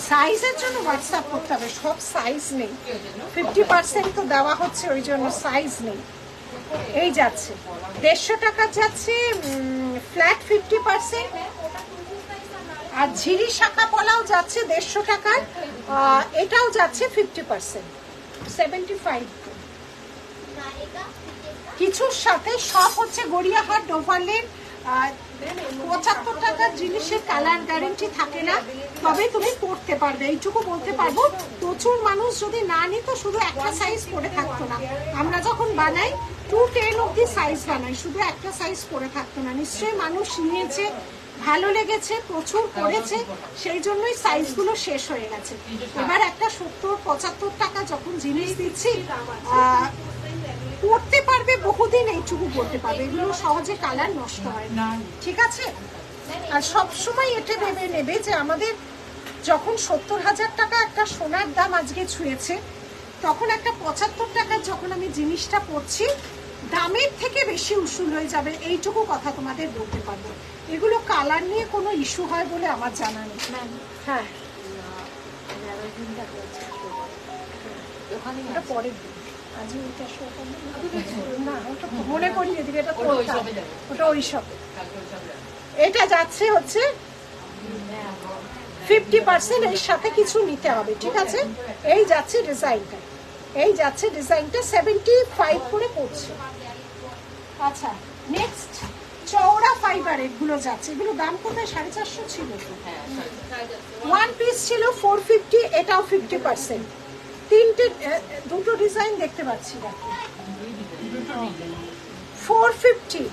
সাইজের জন্য হোয়াটসঅ্যাপ করতে হবে, সব সাইজ নেই। 50% তো দেওয়া হচ্ছে, ওই জন্য সাইজ নেই। এই যাচ্ছে 150 টাকা যাচ্ছে ফ্ল্যাট 50%। আর ঝিরি শাখা পলাও যাচ্ছে 150 টাকার, এটাও যাচ্ছে 50%, 75। কিছুর সাথে সব হচ্ছে গড়িয়াহাট ডোভারলেন। 75 টাকার জিনিসের কালার গ্যারেন্টি থাকে না, তবে তুমি পরতে পারবে, এইটুকু বলতে পারবো। প্রচুর মানুষ যদি না নিত শুধু একটা সাইজ পরে থাকতো না। আমরা যখন বানাই 210 অব্দি সাইজ বানাই, শুধু একটা সাইজ পরে থাকতো না। নিশ্চয়ই মানুষ নিয়েছে, ভালো লেগেছে, প্রচুর পড়েছে, সেই জন্যই সাইজগুলো শেষ হয়ে গেছে। এবার একটা 70-75 টাকা যখন জিনিস দিচ্ছি, পড়তে পারবে বহুদিন, এইটুকু পড়তে পারবে। এগুলো সহজে কালার নষ্ট হয় না, ঠিক আছে? আর সবসময় এটা ভেবে নেবে যে আমাদের যখন 70,000 টাকা একটা সোনার দাম আজকে ছুঁয়েছে, তখন একটা 75 টাকার যখন আমি জিনিসটা পরছি, দামের থেকে বেশি উসুল হয়ে যাবে, এইটুকু কথা তোমাদের বলতে পারবো। এগুলো কালার নিয়ে কোনো ইস্যু হয় বলে আমার জানা নেই। ম্যাম হ্যাঁ, ওখানে এটা পরের দিন, আজকে ওইটা শো করবে না, ওটা মনে করিয়ে দিবে, এটা ওটা ওই শপে যাবে, ওটা ওই শপে। কালকে ওই শপে যাবে। এটা যাচ্ছে হচ্ছে 50%, এর সাথে কিছু নিতে হবে, ঠিক আছে? এই যাচ্ছে ডিজাইনটা, এই যাচ্ছে ডিজাইনটা 75 করে পড়ছে। আচ্ছা, নেক্সট চওড়া ফাইবার এগুলো যাচ্ছে, এগুলো দাম কোথায়? 450 ছিল তো। হ্যাঁ, sorry. ওয়ান পিস ছিল 450, এটাও 50%। তিনটে দুটো ডিজাইন দেখতে পাচ্ছি, দেখো 450,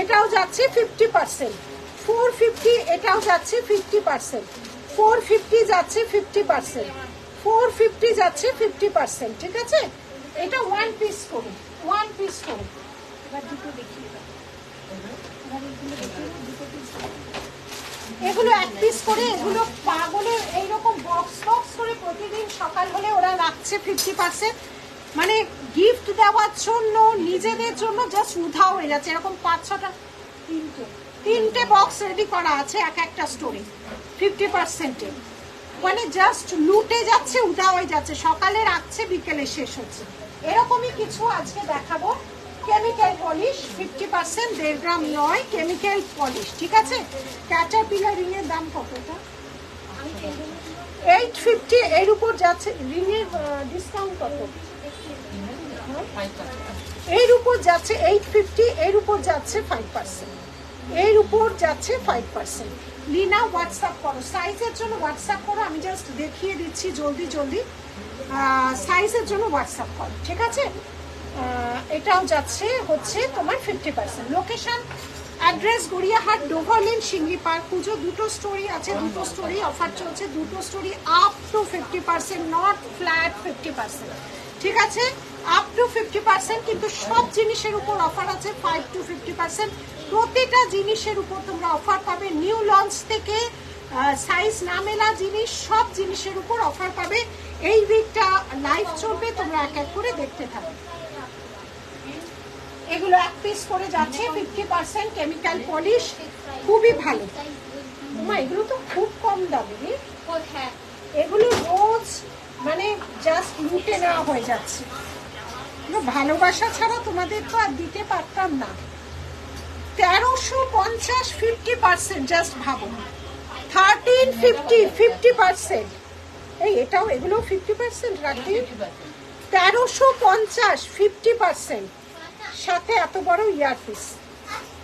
এটাও যাচ্ছে 50%, 450 এটাও যাচ্ছে 50%, 450 যাচ্ছে 50%, 450 যাচ্ছে 50%, ঠিক আছে? এটা ওয়ান পিস করে, ওয়ান পিস করে। এবার দুটো দেখিয়ে দাও, এবার এগুলো দেখিয়ে দাও, দুটো পিস। এগুলো এক পিস করে, এগুলো পাগলের এইরকম বক্স বক্স করে প্রতিদিন সকাল হলে ওরা রাখছে 50%, মানে গিফট দেওয়ার জন্য, নিজেদের জন্য জাস্ট উধাও হয়ে যাচ্ছে। এরকম 5-6টা, তিনটে বক্স রেডি করা আছে এক একটা স্টোরে 50%-এ, মানে জাস্ট লুটে যাচ্ছে, উধাও হয়ে যাচ্ছে, সকালে রাখছে, বিকেলে শেষ হচ্ছে। এরকমই কিছু আজকে দেখাবো। কেমিক্যাল পলিশ 50%, 1.5 গ্রাম নয়, কেমিক্যাল পলিশ, ঠিক আছে? ক্যাটারপিলার রিং এর দাম কত? এটা 850, এর উপর যাচ্ছে। রিং এর ডিসকাউন্ট কত? এর উপর যাচ্ছে 850, এর উপর যাচ্ছে 5%, এর উপর যাচ্ছে 5%। লিনা হোয়াটসঅ্যাপ করো, সাইজের জন্য হোয়াটসঅ্যাপ করো, আমি জাস্ট দেখিয়ে দিচ্ছি জলদি জলদি। সাইজের জন্য হোয়াটসঅ্যাপ করো, ঠিক আছে? এটাও যাচ্ছে হচ্ছে তোমার 50%। Location address Gariahat, Dover Lane, Singhi park. Puja দুটো স্টোরি আছে, দুটো স্টোরি অফার চলছে, দুটো story up to 50%, not flat 50%, ঠিক আছে? আপ টু 50%, কিন্তু সব জিনিসের উপর অফার আছে 5 to 50%। প্রতিটা জিনিসের উপর তোমরা অফার পাবে, নিউ লঞ্চ থেকে সাইজ না মেলা জিনিস, সব জিনিসের উপর অফার পাবে। এই উইকটা লাইভ চলবে, তোমরা এক এক করে দেখতে থাকবে। এগুলো এক পিস করে যাচ্ছে 50%, কেমিক্যাল পলিশ, খুবই ভালো। মা এগুলো তো খুব কম দামে রে, এগুলো রোজ মানে জাস্ট লুটে নেওয়া হয়ে যাচ্ছে। ভালোবাসা ছাড়া তোমাদের তো আর দিতে পারতাম না। 1350, 50%, জাস্ট ভাবো। 1350, 50%। এই এটাও, এগুলো 50% রাখি। 1350, 50%, সাথে এত বড় ইয়ারপিস।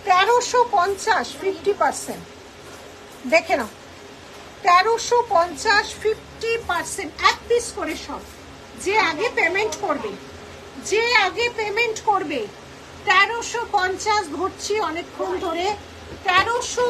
1350, 50%, দেখে নাও। 1350, 50%, এক পিস করে সব। যে আগে পেমেন্ট করবে, যে আগে পেমেন্ট করবে, 1350 ধরছি অনেকক্ষণ ধরে, 1350।